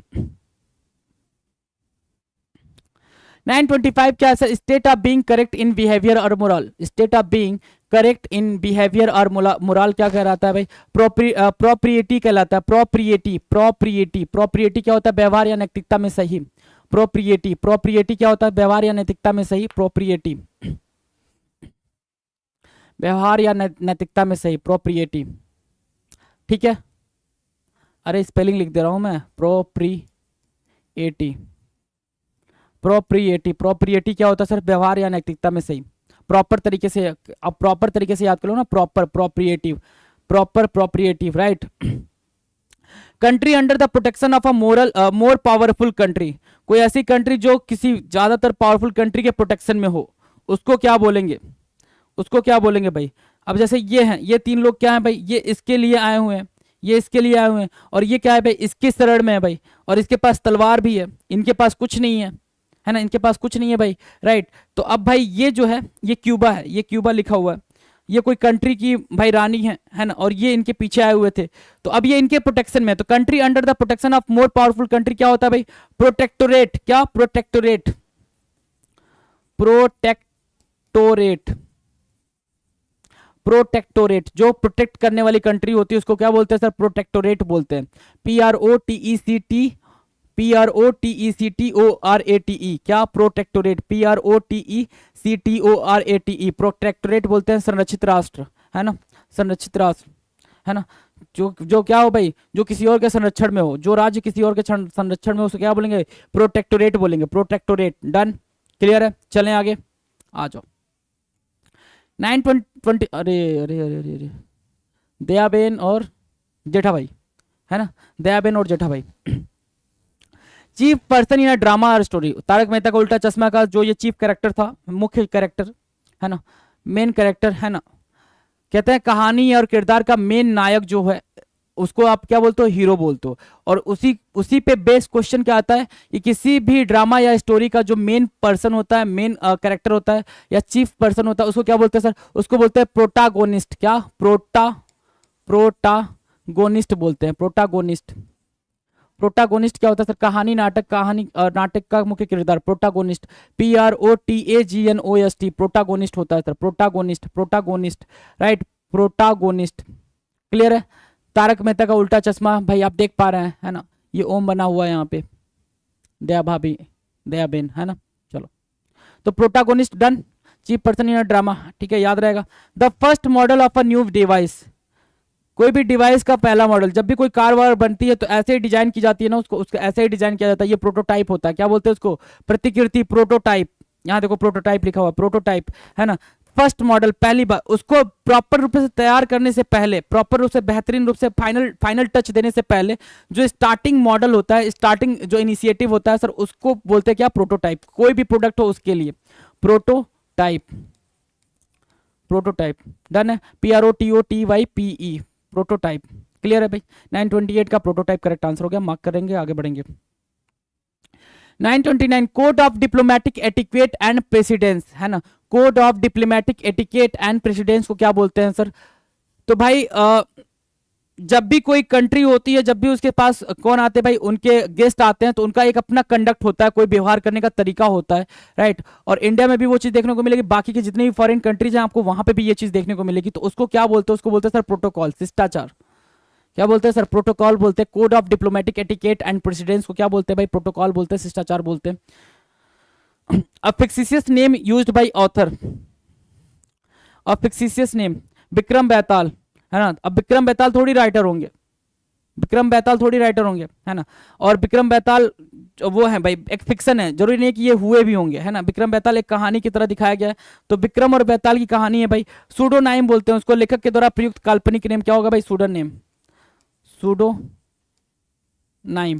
925 क्या है sir, state of being correct in behaviour और moral, state of being correct in behaviour और मोरल क्या कहलाता है भाई, प्रोप्रिएटी कहलाता है, प्रोप्रिएटी, प्रोप्रिएटी, प्रोप्रिएटी क्या होता है, व्यवहार या नैतिकता में सही, प्रोप्रिएटी, प्रोप्रिएटी क्या होता है, व्यवहार या नैतिकता में सही, प्रोप्रिएटी, व्यवहार या नैतिकता में सही, प्रोप्रिएटी, ठीक है। अरे स्पेलिंग लिख दे रहा हूं मैं, प्रोप्रिएटी, प्रोप्रिएटी, प्रोप्रिएटी क्या होता है सर, व्यवहार या नैतिकता में सही, प्रॉपर तरीके से, अब प्रॉपर तरीके से याद कर लो ना, proper, propriety, proper propriety, right. Country under the protection of a more powerful country, कोई ऐसी कंट्री जो किसी ज्यादातर पावरफुल कंट्री के प्रोटेक्शन में हो, उसको क्या बोलेंगे, उसको क्या बोलेंगे भाई। अब जैसे ये हैं, ये तीन लोग क्या है भाई, ये इसके लिए आए हुए हैं, ये इसके लिए आए हुए हैं, और ये क्या है भाई, इसके शरण में है भाई, और इसके पास तलवार भी है, इनके पास कुछ नहीं है ना, इनके पास कुछ नहीं है भाई, राइट। तो अब भाई ये जो है, ये क्यूबा है, ये क्यूबा लिखा हुआ है, ये कोई कंट्री की भाई रानी है ना, और ये इनके पीछे आए हुए थे, तो अब ये इनके प्रोटेक्शन में, तो country under the protection of more powerful country क्या होता है भाई, प्रोटेक्टोरेट, क्या, प्रोटेक्टोरेट, प्रोटेक्टोरेट, प्रोटेक्टोरेट, जो प्रोटेक्ट करने वाली कंट्री होती है उसको क्या बोलते हैं सर, प्रोटेक्टोरेट बोलते हैं, PROTECTORATE, क्या, प्रोटेक्टोरेट, PROTECTORATE, प्रोटेक्टोरेट बोलते हैं संरक्षित राष्ट्र, है ना, संरक्षित राष्ट्र, है ना, जो जो क्या हो भाई, जो किसी और के संरक्षण में हो, जो राज्य किसी और के संरक्षण में हो, उसको क्या बोलेंगे, प्रोटेक्टोरेट बोलेंगे, प्रोटेक्टोरेट, डन, क्लियर है। चलें आगे, आ जाओ 920, अरे अरे अरे अरे अरे, दयाबेन और जेठा भाई, है ना, दयाबेन और जेठा भाई। Chief person in a drama और स्टोरी, तारक मेहता का उल्टा चश्मा का जो ये चीफ कैरेक्टर था, मुख्य कैरेक्टर, है ना, मेन कैरेक्टर, है ना, कहते हैं कहानी और किरदार का मेन नायक जो है उसको आप क्या बोलते हो, हीरो बोलते हो। और उसी पे बेस्ड क्वेश्चन क्या आता है कि किसी भी ड्रामा या स्टोरी का जो मेन पर्सन होता है, मेन कैरेक्टर होता है या चीफ पर्सन होता है, उसको क्या बोलते हैं सर, उसको बोलते हैं प्रोटागोनिस्ट, क्या, प्रोटागोनिस्ट बोलते हैं, प्रोटागोनिस्ट। प्रोटागोनिस्ट क्या होता है सर, कहानी, नाटक, कहानी नाटक का मुख्य किरदार, प्रोटागोनिस्ट, PROTAGONIST, प्रोटागोनिस्ट होता है sir, protagonist, protagonist, right, protagonist, clear है। तारक मेहता का उल्टा चश्मा भाई आप देख पा रहे हैं, है ना, ये ओम बना हुआ है यहाँ पे, दया भाभी, दया बेन, है ना, चलो, तो protagonist done, chief person in drama, ठीक है, याद रहेगा। The first model of a new device, कोई भी डिवाइस का पहला मॉडल, जब भी कोई कार वार बनती है तो ऐसे ही डिजाइन की जाती है ना, उसको ऐसे ही डिजाइन किया जाता है, ये प्रोटोटाइप होता है, क्या बोलते हैं उसको, प्रतिकृति, प्रोटोटाइप, यहाँ देखो प्रोटोटाइप लिखा हुआ, प्रोटोटाइप, है ना, फर्स्ट मॉडल, पहली बार, उसको प्रॉपर रूप से तैयार करने से पहले, प्रॉपर रूप से बेहतरीन रूप से फाइनल टच देने से पहले जो स्टार्टिंग मॉडल होता है, स्टार्टिंग जो इनिशिएटिव होता है सर, उसको बोलते हैं क्या, प्रोटोटाइप। कोई भी प्रोडक्ट हो उसके लिए प्रोटोटाइप, प्रोटोटाइप, डन है, PROTOTYPE, प्रोटोटाइप, क्लियर है भाई। 928 का प्रोटोटाइप करेक्ट आंसर हो गया, मार्क करेंगे, आगे बढ़ेंगे। 929 code of diplomatic etiquette and precedence, है ना, code of diplomatic etiquette and precedence को क्या बोलते हैं सर, तो भाई जब भी कोई कंट्री होती है, जब भी उसके पास कौन आते हैं भाई, उनके गेस्ट आते हैं, तो उनका एक अपना कंडक्ट होता है, कोई व्यवहार करने का तरीका होता है, राइट। और इंडिया में भी वो चीज देखने को मिलेगी, बाकी के जितने भी फॉरेन कंट्रीज हैं आपको वहां पे भी ये चीज देखने को मिलेगी, तो उसको क्या बोलते हैं, उसको बोलते हैं सर प्रोटोकॉल, शिष्टाचार, क्या बोलते हैं सर, प्रोटोकॉल बोलते हैं। Code of diplomatic etiquette and precedence को क्या बोलते हैं भाई, प्रोटोकॉल बोलते हैं, शिष्टाचार बोलते हैं। A fictitious name used by author, a fictitious name, Vikram Betal, है ना। अब विक्रम बेताल थोड़ी राइटर होंगे, विक्रम बेताल थोड़ी राइटर होंगे, है ना। और विक्रम बेताल वो है भाई, एक फिक्शन है, जरूरी नहीं है कि ये हुए भी होंगे, है ना। विक्रम बेताल एक कहानी की तरह दिखाया गया है, तो विक्रम और बेताल की कहानी है भाई। सूडोनाइम बोलते हैं उसको, लेखक के द्वारा प्रयुक्त काल्पनिक नेम क्या होगा भाई, सूडोनेम, सूडोनाइम।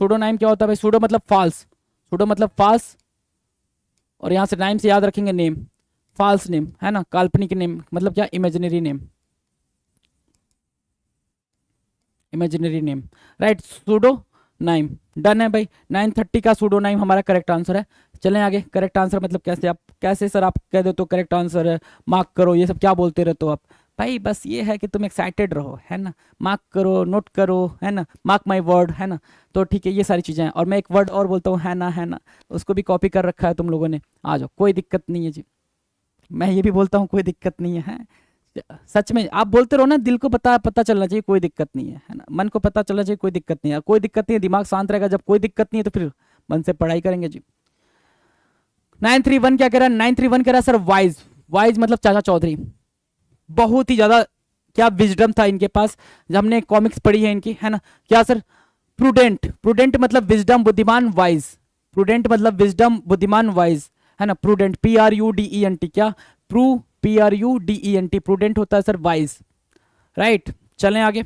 सूडोनाइम क्या होता है भाई, सूडो मतलब फॉल्स, सूडो मतलब फॉल्स, और यहां से नाइम से याद रखेंगे नेम, फॉल्स नेम, है ना, काल्पनिक नेम मतलब क्या, imaginary name, imaginary name, right, pseudonym. Done है भाई, 930 का सूडो नाइम हमारा करेक्ट आंसर है। चलें आगे। करेक्ट आंसर मतलब कैसे, आप कैसे सर आप कह देते हो करेक्ट आंसर है, मार्क करो, ये सब क्या बोलते रहते हो आप भाई। बस ये है कि तुम एक्साइटेड रहो, है ना, मार्क करो, नोट करो, है ना, मार्क माई वर्ड, है ना। तो ठीक है, ये सारी चीज़ें हैं। और मैं एक वर्ड और बोलता हूँ, है ना, उसको भी कॉपी कर रखा है तुम लोगों ने, आ जाओ, कोई दिक्कत नहीं है जी। मैं ये भी बोलता हूँ, कोई दिक्कत नहीं है। सच में आप बोलते रहो ना, दिल को पता पता चलना चाहिए, कोई दिक्कत नहीं है ना, मन को पता चलना चाहिए, कोई दिक्कत नहीं है, कोई दिक्कत नहीं है, दिमाग शांत रहेगा। जब कोई दिक्कत नहीं है तो फिर मन से पढ़ाई करेंगे जी। 931 क्या कह रहा है, 931 कह रहा है सर वाइज, वाइज मतलब चाचा चौधरी, बहुत ही ज्यादा क्या विजडम था इनके पास, जब हमने कॉमिक्स पढ़ी है इनकी, है ना। क्या सर, प्रूडेंट, प्रूडेंट मतलब विजडम, बुद्धिमान, वाइज, प्रूडेंट मतलब विजडम, बुद्धिमान, वाइज, है ना। प्रूडेंट, PRUDENT, क्या PRUDENT, प्रूडेंट होता है सर वाइज, राइट। चलें आगे।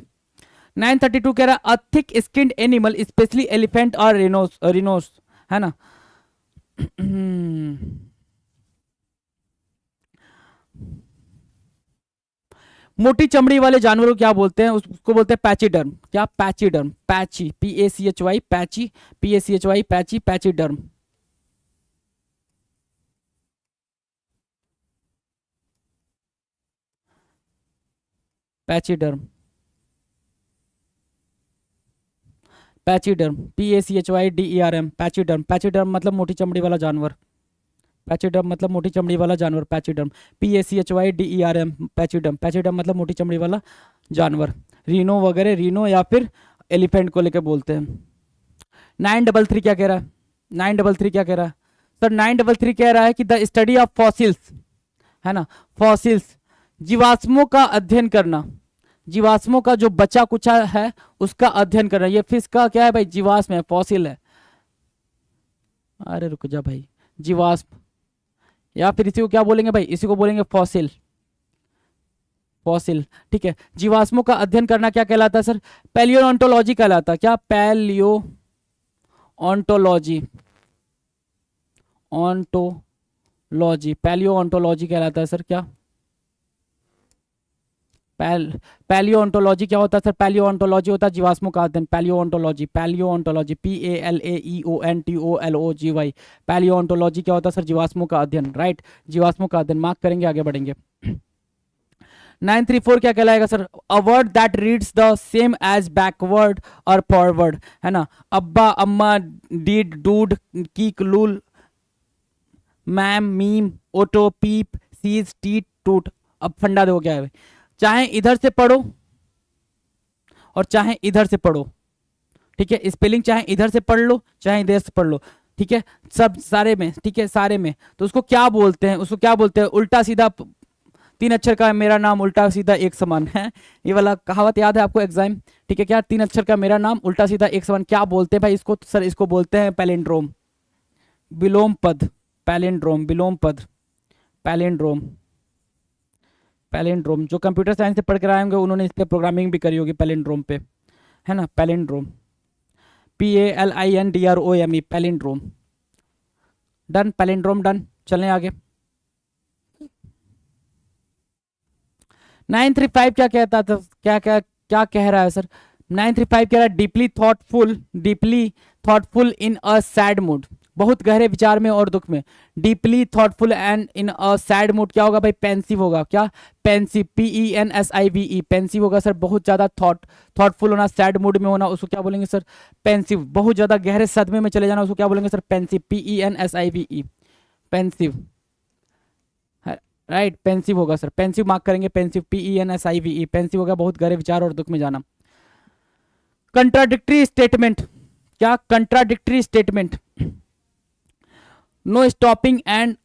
932 कह रहा है a thick skinned animal specially elephant और रिनोस, रिनोस, है ना। मोटी चमड़ी वाले जानवरों को क्या बोलते हैं, उसको बोलते हैं पैचीडर्म, क्या pachyderm, pachy, PACHY, pachy, PACHY, pachy, pachyderm, pachyderm, pachyderm, PACHYDERM, pachyderm, pachyderm मतलब मोटी चमड़ी वाला जानवर, पैचीडर्म मतलब मोटी चमड़ी वाला जानवर, पैचीडर्म, PACHYDERM, पैचीडर्म, पैचीडर्म मतलब मोटी चमड़ी वाला जानवर। रीनो वगैरह, रीनो या फिर एलिफेंट को लेकर बोलते हैं। 933 क्या कह रहा है, 933 क्या कह रहा है सर, 933 कह रहा है कि द स्टडी ऑफ फॉसिल्स, है ना, फॉसिल्स, जीवाश्मों का अध्ययन करना, जीवाश्मों का जो बचा कुचा है उसका अध्ययन करना। ये फिश का क्या है भाई, जीवाश्म है, फॉसिल है। अरे रुक जा भाई, जीवाश्म, या फिर इसी को क्या बोलेंगे भाई, इसी को बोलेंगे फॉसिल, फॉसिल, ठीक है। जीवाश्मों का अध्ययन करना क्या कहलाता है सर, पैलियोन्टोलॉजी कहलाता है, क्या पैलियोन्टोलॉजी, ऑन्टोलॉजी, पैलियोन्टोलॉजी कहलाता है सर, क्या पैलियोन्टोलॉजी क्या होता है सर, पैलियोन्टोलॉजी होता है जीवाश्मों का अध्ययन, पैलियोन्टोलॉजी, पैलियोन्टोलॉजी, PALAEONTOLOGY, पैलियोन्टोलॉजी क्या होता है सर, जीवाश्मों का अध्ययन, राइट, जीवाश्मों का अध्ययन, मार्क करेंगे, आगे बढ़ेंगे। 934 क्या कहलाएगा sir, a word that reads the same as backward और फॉरवर्ड, है ना। अब्बा, अम्मा, deed, dude, keek, lool, ma'am, meme, Otto, peep, sees, teet, toot. अब फंडा देखो क्या है, चाहे इधर से पढ़ो और चाहे इधर से पढ़ो, ठीक है, स्पेलिंग चाहे इधर से पढ़ लो चाहे इधर से पढ़ लो, ठीक है, सब सारे में, ठीक है, सारे में। तो उसको क्या बोलते हैं, उसको क्या बोलते हैं, उल्टा सीधा, 3 अक्षर का मेरा नाम उल्टा सीधा एक समान है, ये वाला कहावत याद है आपको एग्जाम, ठीक है। क्या 3 अक्षर का मेरा नाम उल्टा सीधा एक समान, क्या बोलते हैं भाई इसको सर, इसको बोलते हैं पैलिंड्रोम, विलोम पद, पैलिंड्रोम, विलोम पद, पैलिंड्रोम, पैलिंड्रोम। जो कंप्यूटर साइंस से पढ़ कर आए होंगे उन्होंने इस पर प्रोग्रामिंग भी करी होगी पैलिंड्रोम पे, है ना, palindrome, PALINDROME, palindrome. Done, palindrome done. चलें आगे। 935 क्या कहता था, क्या क्या क्या कह रहा है सर, 935 कह रहा है deeply thoughtful, deeply thoughtful in a sad mood, बहुत गहरे विचार में और दुख में, deeply thoughtful and in a sad mood क्या होगा भाई, पेंसिव होगा, क्या पेंसिव, PENSIVE, पेंसिव होगा सर, बहुत ज्यादा थॉटफुल होना, सैड मूड में होना, उसको क्या बोलेंगे सर, पेंसिव, बहुत ज्यादा गहरे सदमे में चले जाना, उसको क्या बोलेंगे sir, pensive, PENSIVE, pensive, right, pensive होगा सर, पेंसिव मार्क करेंगे, पेंसिव, PENSIVE, पेंसिव होगा, बहुत गहरे विचार और दुख में जाना। कंट्राडिक्टरी स्टेटमेंट, क्या contradictory statement, no stopping end,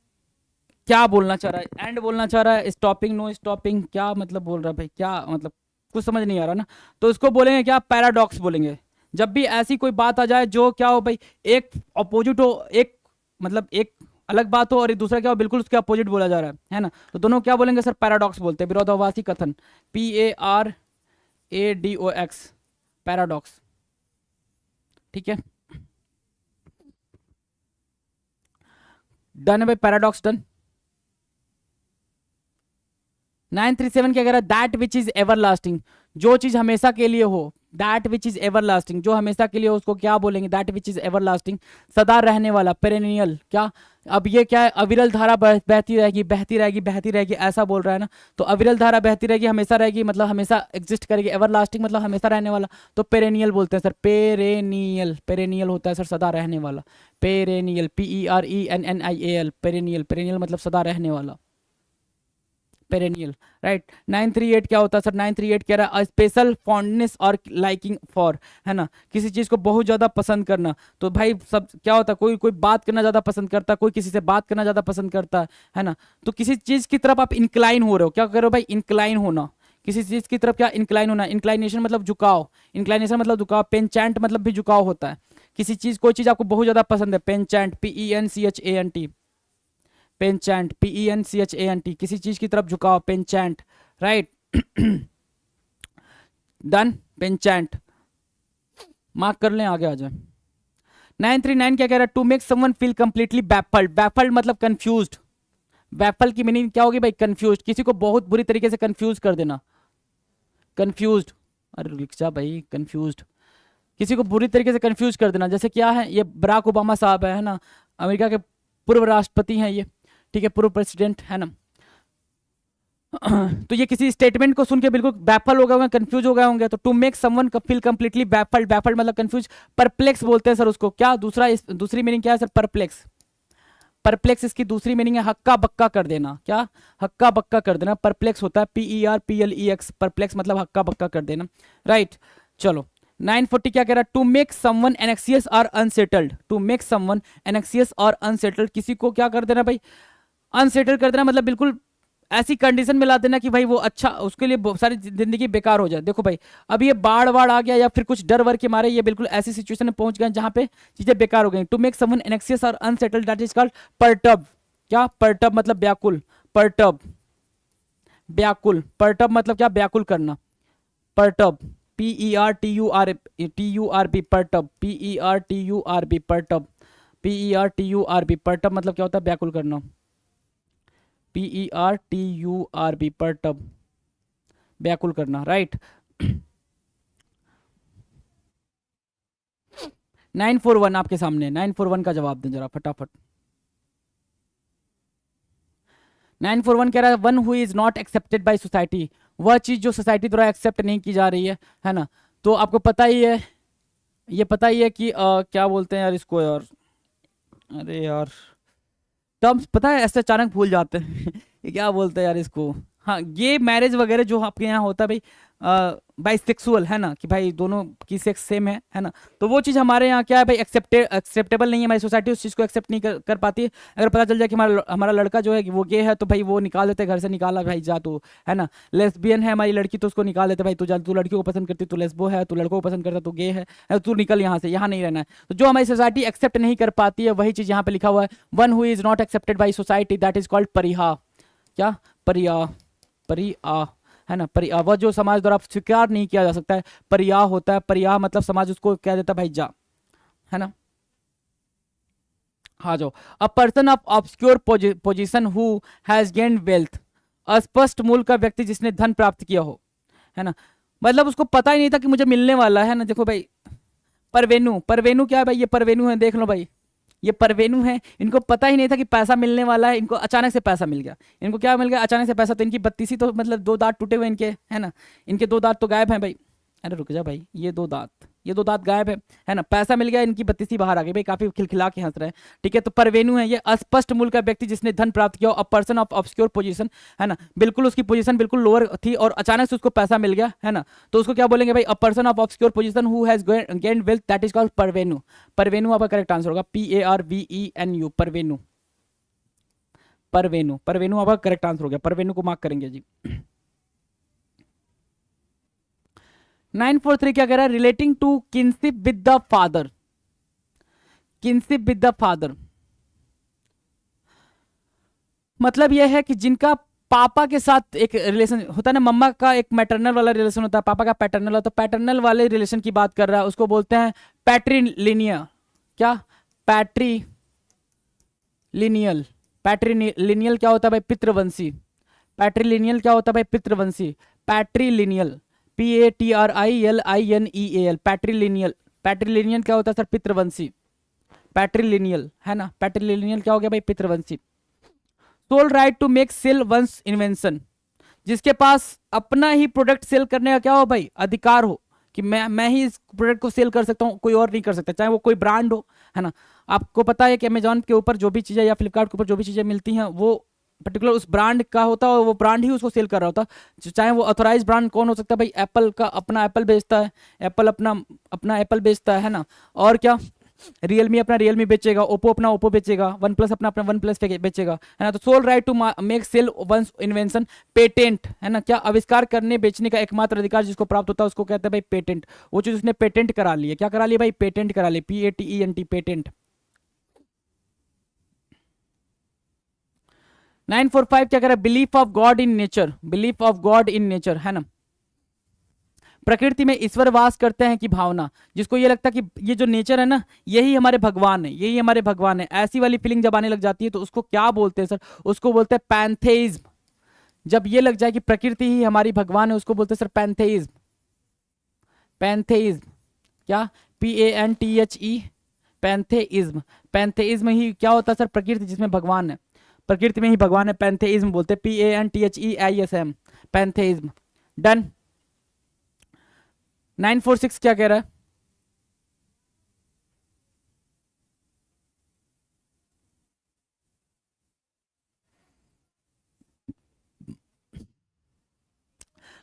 क्या बोलना चाह रहा है, एंड बोलना चाह रहा है, स्टॉपिंग, नो स्टॉपिंग, क्या मतलब बोल रहा है भाई, क्या मतलब, कुछ समझ नहीं आ रहा ना। तो इसको बोलेंगे क्या, पैराडॉक्स बोलेंगे। जब भी ऐसी कोई बात आ जाए जो क्या हो भाई, एक अपोजिट हो, एक मतलब एक अलग बात हो और एक दूसरा क्या हो बिल्कुल उसके अपोजिट बोला जा रहा है ना, तो दोनों क्या बोलेंगे सर, पैराडॉक्स बोलते हैं, विरोधाभासी कथन, PARADOX, पैराडॉक्स। ठीक है, डन है भाई, पैराडॉक्स डन। 937 क्या कह रहा है, that which is ever lasting, जो चीज हमेशा के लिए हो, that which is ever lasting, जो हमेशा के लिए हो उसको क्या बोलेंगे, that which is ever lasting, सदा रहने वाला, पेरेनियल। क्या, अब ये क्या है, अविरल धारा बहती रहेगी, बहती रहेगी, बहती रहेगी, ऐसा बोल रहा है ना। तो अविरल धारा बहती रहेगी, हमेशा रहेगी, मतलब हमेशा एग्जिस्ट करेगी, एवर लास्टिंग मतलब हमेशा रहने वाला, तो पेरेनियल बोलते हैं सर, पेरेनियल, पेरेनियल होता है सर सदा रहने वाला, पेरेनियल, PERENNIAL, पेरेनियल, पेरेनियल मतलब सदा रहने वाला, पेरेनियल। राइट, 938 क्या होता है सर, 938 कह रहा है स्पेशल फॉन्डनेस और लाइकिंग फॉर, है ना, किसी चीज को बहुत ज्यादा पसंद करना। तो भाई सब क्या होता है, कोई कोई बात करना ज्यादा पसंद करता है, कोई किसी से बात करना ज्यादा पसंद करता है ना। तो किसी चीज की तरफ आप इंक्लाइन हो रहे हो, क्या कर रहे हो भाई, इंक्लाइन होना, किसी चीज की तरफ क्या इंक्लाइन होना, इंक्लाइनेशन मतलब झुकाव, इंक्लाइनेशन मतलब झुकाव, पेनचैंट मतलब भी झुकाव होता है, किसी चीज कोई चीज आपको बहुत ज्यादा पसंद है, पेनचैंट, PENCHANT, पेनचैंट, PENCHANT, किसी चीज की तरफ झुकाव, पेनचैंट। राइट, डन, पेनचैंट, मार्क कर लें, आगे आ जाए। 939 क्या कह रहा है, to make someone feel completely baffled, baffled मतलब कंफ्यूज्ड, बैफल की मीनिंग क्या होगी भाई, कंफ्यूज, किसी को बहुत बुरी तरीके से कंफ्यूज कर देना, कंफ्यूज्ड, अरे रुक जा भाई, कंफ्यूज्ड, किसी को बुरी तरीके से कंफ्यूज कर देना, जैसे क्या है, ये बराक ओबामा साहब है ना, अमेरिका के पूर्व राष्ट्रपति हैं ये, ठीक है, पूर्व प्रेसिडेंट है ना। तो ये किसी स्टेटमेंट को सुन के बिल्कुल बैफल हो गए होंगे, कंफ्यूज हो गए होंगे, तो to make someone feel completely baffled, baffled मतलब कंफ्यूज, परप्लेक्स बोलते हैं सर उसको, क्या दूसरा दूसरी मीनिंग क्या है सर, परप्लेक्स, परप्लेक्स इसकी दूसरी मीनिंग है हक्का बक्का कर देना, क्या, हक्का बक्का कर देना, परप्लेक्स होता है, PERPLEX, परप्लेक्स मतलब हक्का बक्का कर देना। राइट, चलो 940 क्या कह रहा है, टू मेक समवन एनेक्सियस और unsettled, to make someone anxious और अनसेटल्ड, किसी को क्या कर देना भाई, अनसेटल कर देना, मतलब बिल्कुल ऐसी कंडीशन में ला देना कि भाई वो अच्छा, उसके लिए बहुत सारी जिंदगी बेकार हो जाए। देखो भाई, अब ये बाढ़ वाड़ आ गया या फिर कुछ डर वर के मारे ये बिल्कुल ऐसी सिचुएशन में पहुंच गए जहां पे चीजें बेकार हो गई। टू मेक समवन एनेक्सियस और अनसेटल्ड, दैट इज कॉल्ड परटब, क्या, परटब मतलब व्याकुल, परटब, व्याकुल, परटब मतलब क्या, व्याकुल करना, परटब, PERTURB, परटब, PERTURB, परटब, PERTURB, परटब मतलब क्या होता है, व्याकुल करना, PERTURB, परटब, व्याकुल करना। राइट, 941 आपके सामने, 941 का जवाब दें जरा फटाफट। 941 कह रहा है one who is not accepted by society, वह चीज जो सोसाइटी द्वारा एक्सेप्ट नहीं की जा रही है ना। तो आपको पता ही है, ये पता ही है कि क्या बोलते हैं यार इसको यार, अरे यार टर्म्स पता है, ऐसे अचानक भूल जाते हैं ये क्या बोलते हैं यार इसको, हाँ, ये मैरिज वगैरह जो आपके यहाँ होता है भाई, बाइसेक्सुअल है ना, कि भाई दोनों की सेक्स सेम है ना, तो वो चीज़ हमारे यहाँ क्या है भाई, एक्सेप्टेबल नहीं है, हमारी सोसाइटी उस चीज़ को एक्सेप्ट नहीं कर पाती है। अगर पता चल जाए कि हमारा लड़का जो है कि वो गे है, तो भाई वो निकाल देते हैं घर से, निकाला भाई जा तू, है ना। लेस्बियन है हमारी लड़की, तो उसको निकाल देते भाई, तू जा, तू लड़कियों को पसंद करती, तू लेस्बो है, तू लड़कों को पसंद करता, तू गे है, तू निकल यहाँ से, यहाँ नहीं रहना है। तो जो हमारी सोसाइटी एक्सेप्ट नहीं कर पाती है वही चीज़ यहाँ पे लिखा हुआ है, one who is not accepted by society, that is called परिहा, क्या, परिया, परिया, है ना, परिया, वह जो समाज द्वारा स्वीकार नहीं किया जा सकता है, परिया होता है, परिया मतलब समाज उसको कह देता है भाई जा, है ना। हाँ जाओ, अ person of obscure position who has gained wealth, अस्पष्ट मूल का व्यक्ति जिसने धन प्राप्त किया हो, है ना, मतलब उसको पता ही नहीं था कि मुझे मिलने वाला है ना। देखो भाई, परवेनु, परवेनु क्या है भाई, ये परवेनु है, देख लो भाई, ये परवेनु है, इनको पता ही नहीं था कि पैसा मिलने वाला है, इनको अचानक से पैसा मिल गया, इनको क्या मिल गया, अचानक से पैसा, तो इनकी बत्तीसी तो मतलब दो दांत टूटे हुए इनके, है ना, इनके दो दांत तो गायब हैं भाई, अरे रुक जा भाई, ये दो दांत ये दो दांत गायब है ना, पैसा मिल गया, इनकी बत्तीसी बाहर आ गई भाई, काफी खिलखिला के हंस रहे हैं, ठीक है। तो परवेनु है ये अस्पष्ट मूल का व्यक्ति जिसने धन प्राप्त किया, अ पर्सन ऑफ ऑब्सक्योर पोजीशन, है ना, बिल्कुल उसकी पोजीशन बिल्कुल लोअर थी और अचानक से उसको पैसा मिल गया, है ना, तो उसको क्या बोलेंगे भाई, a person of obscure position who has gained wealth that is called parvenu. Parvenu आपका करेक्ट आंसर होगा, PARVENU, परवेनु, परवेनु, परवेनु आपका करेक्ट आंसर हो गया, परवेनु को मार्क करेंगे जी। 943 क्या कह रहा है, relating to kinship with the father, kinship with the father मतलब यह है कि जिनका पापा के साथ एक रिलेशन होता है ना, मम्मा का एक मैटरनल वाला रिलेशन होता है, पापा का पैटर्नल होता है, तो पैटर्नल वाले रिलेशन की बात कर रहा है, उसको बोलते हैं पैट्रीलिनियल, क्या, पैट्रीलिनियल, पैट्रीलिनियल क्या होता है भाई, पितृवंशी, पैट्रीलिनियल क्या होता है भाई, पितृवंशी, पैट्रीलिनियल, PATRILINEAL, पैट्रीलिनियल, पैट्रीलिनियल क्या होता है सर, पितृवंशी, पैट्रीलिनियल, है ना, पैट्रीलिनियल क्या हो गया भाई, पितृवंशी। Sole right to make sell one's invention, जिसके पास अपना ही प्रोडक्ट सेल करने का क्या हो भाई, अधिकार हो, कि मैं ही इस प्रोडक्ट को सेल कर सकता हूँ, कोई और नहीं कर सकता, चाहे वो कोई ब्रांड हो, है ना। आपको पता है कि अमेजॉन के ऊपर जो भी चीज़ें या फ्लिपकार्ट के ऊपर जो भी चीज़ें मिलती हैं वो पर्टिकुलर उस ब्रांड का होता है और वो ब्रांड ही उसको सेल कर रहा होता है, चाहे वो ऑथोराइज ब्रांड कौन हो सकता है भाई, एप्पल का अपना एप्पल बेचता है, एप्पल अपना अपना एप्पल बेचता है ना, और क्या, रियलमी अपना रियलमी बेचेगा, ओप्पो अपना ओप्पो बेचेगा, वन प्लस अपना अपना वन प्लस बेचेगा, है ना। तो sole right to make sell one's invention, patent, है ना, क्या, आविष्कार करने बेचने का एकमात्र अधिकार जिसको प्राप्त होता है उसको कहते हैं भाई पेटेंट, वो चीज उसने पेटेंट करा ली है, क्या करा लिया भाई, पेटेंट करा ली, PATENT, पेटेंट। 945 क्या कह रहा है, belief of God in nature, belief of God in nature, है ना, प्रकृति में ईश्वर वास करते हैं की भावना, जिसको ये लगता है कि ये जो नेचर है ना यही हमारे भगवान है, यही हमारे भगवान है, ऐसी वाली फीलिंग जब आने लग जाती है तो उसको क्या बोलते हैं सर, उसको बोलते हैं पैंथेइज्म। जब ये लग जाए कि प्रकृति ही हमारी भगवान है उसको बोलते हैं सर पैंथेइज्म, पैंथेइज्म, क्या, PANTHE, पैंथेइज्म, पैंथेइज्म ही क्या होता है सर, प्रकृति जिसमें भगवान है, प्रकृति में ही भगवान है, पैंथेइज्म बोलते हैं, PANTHEISM, पैंथेइज्म। डन। 946 क्या कह रहा है,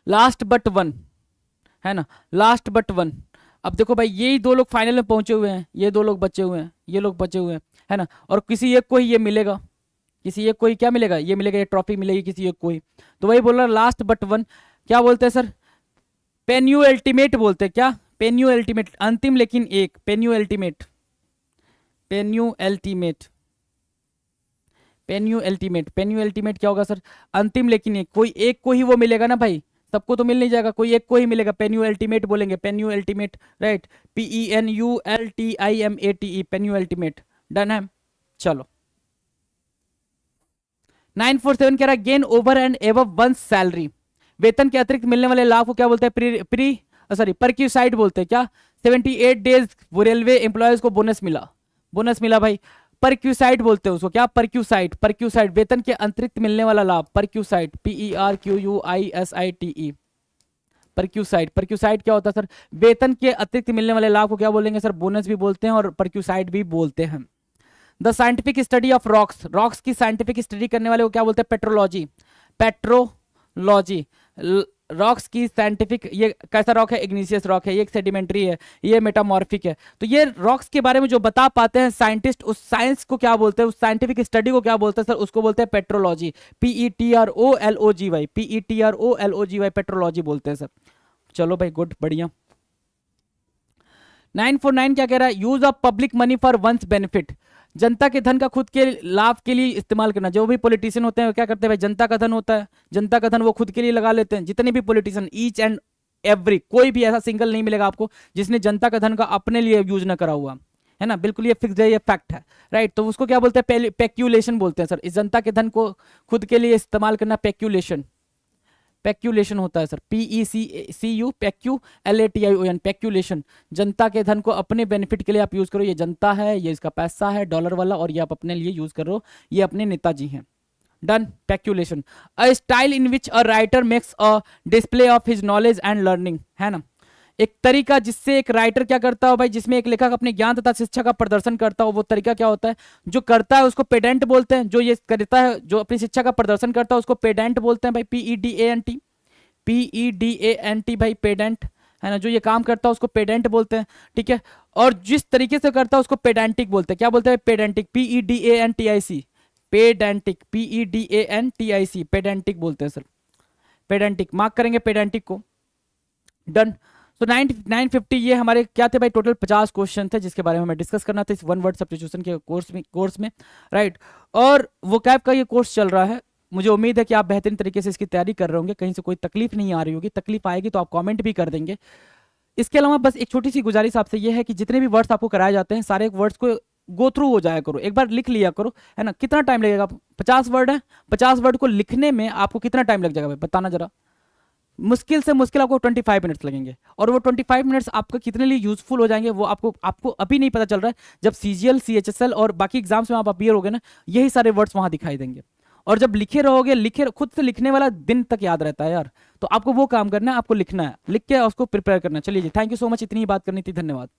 लास्ट बट वन, है ना, लास्ट बट वन। अब देखो भाई यही दो लोग फाइनल में पहुंचे हुए हैं, ये दो लोग बचे हुए हैं, ये लोग बचे हुए हैं, है ना, और किसी एक को ही ये मिलेगा, किसी एक को ही क्या मिलेगा, ये मिलेगा, ये ट्रॉफी मिलेगी किसी एक को ही, तो वही बोल रहा लास्ट बट वन, क्या बोलते हैं सर, पेन्यू अल्टीमेट बोलते हैं, क्या, पेन्यू अल्टीमेट, अंतिम लेकिन एक, पेन्यू अल्टीमेट, पेन्यू अल्टीमेट, पेन्यू अल्टीमेट, पेन्यू अल्टीमेट क्या होगा सर, अंतिम लेकिन एक, कोई एक को ही वो मिलेगा ना भाई, सबको तो मिल नहीं जाएगा, कोई एक को ही मिलेगा, पेन्यू अल्टीमेट बोलेंगे, penultimate, right, PENULTIMATE, penultimate. Done है, चलो। 947 कह रहा है gain over and above one salary, वेतन के अतिरिक्त मिलने वाले लाभ को क्या बोलते हैं, परक्यूसाइड बोलते हैं, क्या, 78 डेज वो रेलवे एम्प्लॉयज को बोनस मिला, बोनस मिला भाई, परक्यूसाइड बोलते हैं उसको, क्या, परक्यूसाइड, परक्यूसाइड, वेतन के अतिरिक्त मिलने वाला लाभ, परक्यूसाइड, PERQUISITE, परक्यूसाइड, परक्यूसाइड क्या होता है सर, वेतन के अतिरिक्त मिलने वाले लाभ को क्या बोलेंगे सर, बोनस भी बोलते हैं और परक्यूसाइड भी बोलते हैं। The scientific study of rocks, rocks की साइंटिफिक स्टडी करने वाले को क्या बोलते हैं, पेट्रोलॉजी, पेट्रोलॉजी, रॉक्स की साइंटिफिक, ये कैसा रॉक है, इग्निशियस रॉक है, ये एक सेडिमेंट्री है, ये मेटामॉर्फिक है, तो ये रॉक्स के बारे में जो बता पाते हैं साइंटिस्ट, उस साइंस को क्या बोलते हैं, उस साइंटिफिक स्टडी को क्या बोलते हैं सर, उसको बोलते हैं पेट्रोलॉजी, PETROLOGY, PETROLOGY, पेट्रोलॉजी बोलते हैं सर। चलो भाई गुड, बढ़िया। 949 क्या कह रहा है, use of public money for one's benefit, जनता के धन का खुद के लाभ के लिए इस्तेमाल करना, जो भी पॉलिटिशियन होते हैं वो क्या करते हैं भाई, जनता का धन होता है, जनता का धन वो खुद के लिए लगा लेते हैं, जितने भी पॉलिटिशियन, ईच एंड एवरी, कोई भी ऐसा सिंगल नहीं मिलेगा आपको जिसने जनता का धन का अपने लिए यूज ना करा हुआ, है ना, बिल्कुल ये फिक्स है, ये फैक्ट है, राइट। तो उसको क्या बोलते हैं, पेक्यूलेशन बोलते हैं सर, इस जनता के धन को खुद के लिए इस्तेमाल करना, पेक्यूलेशन, पेक्यूलेशन होता है सर, PECU, PECULATION, पेक्यूलेशन, जनता के धन को अपने बेनिफिट के लिए आप यूज करो, ये जनता है, ये इसका पैसा है डॉलर वाला, और ये आप अपने लिए यूज करो, ये अपने नेताजी हैं। Done, peculation, a style in which a writer makes a display of his knowledge and learning, है ना, एक तरीका जिससे एक राइटर क्या करता हो भाई, जिसमें एक लेखक अपने ज्ञान तथा शिक्षा का प्रदर्शन करता हो, वो तरीका क्या होता है? जो करता है उसको पेडेंट बोलते हैं, जो ये करता है, जो अपनी शिक्षा का प्रदर्शन करता है उसको पेडेंट बोलते हैं भाई, PEDANT, PEDANT भाई, पेडेंट, है ना। जो ये काम करता है उसको पेडेंट बोलते हैं, ठीक है। और जिस तरीके से करता है उसको पेडेंटिक बोलते हैं। क्या बोलते हैं? Pedantic, PEDANTIC, pedantic, PEDANTIC, pedantic बोलते हैं सर, पेडेंटिक। मार्क करेंगे पेडेंटिक को, डन। तो 950 ये हमारे क्या थे भाई? टोटल 50 क्वेश्चन थे जिसके बारे में हमें डिस्कस करना था इस वन वर्ड सब्स्टिट्यूशन के कोर्स में राइट। और वो कैब का ये कोर्स चल रहा है, मुझे उम्मीद है कि आप बेहतरीन तरीके से इसकी तैयारी कर रहे होंगे, कहीं से कोई तकलीफ नहीं आ रही होगी। तकलीफ आएगी तो आप कमेंट भी कर देंगे। इसके अलावा बस एक छोटी सी गुजारिश आपसे ये है कि जितने भी वर्ड्स आपको कराए जाते हैं सारे वर्ड्स को गो थ्रू हो जाया करो, एक बार लिख लिया करो, है ना। कितना टाइम लगेगा? 50 वर्ड है, 50 वर्ड को लिखने में आपको कितना टाइम लग जाएगा भाई, बताना जरा। मुश्किल से मुश्किल आपको 25 मिनट्स लगेंगे, और वो 25 मिनट्स आपका कितने लिए यूजफुल हो जाएंगे वो आपको अभी नहीं पता चल रहा है। जब CGL, CHSL और बाकी एग्जाम्स में आप अपीयर होगे ना, यही सारे वर्ड्स वहां दिखाई देंगे। और जब लिखे रहोगे, लिखे खुद से लिखने वाला दिन तक याद रहता है यार, तो आपको वो काम करना है, आपको लिखना है, लिख के उसको प्रिपेयर करना है। चलिए जी, थैंक यू सो मच, इतनी ही बात करनी थी, धन्यवाद।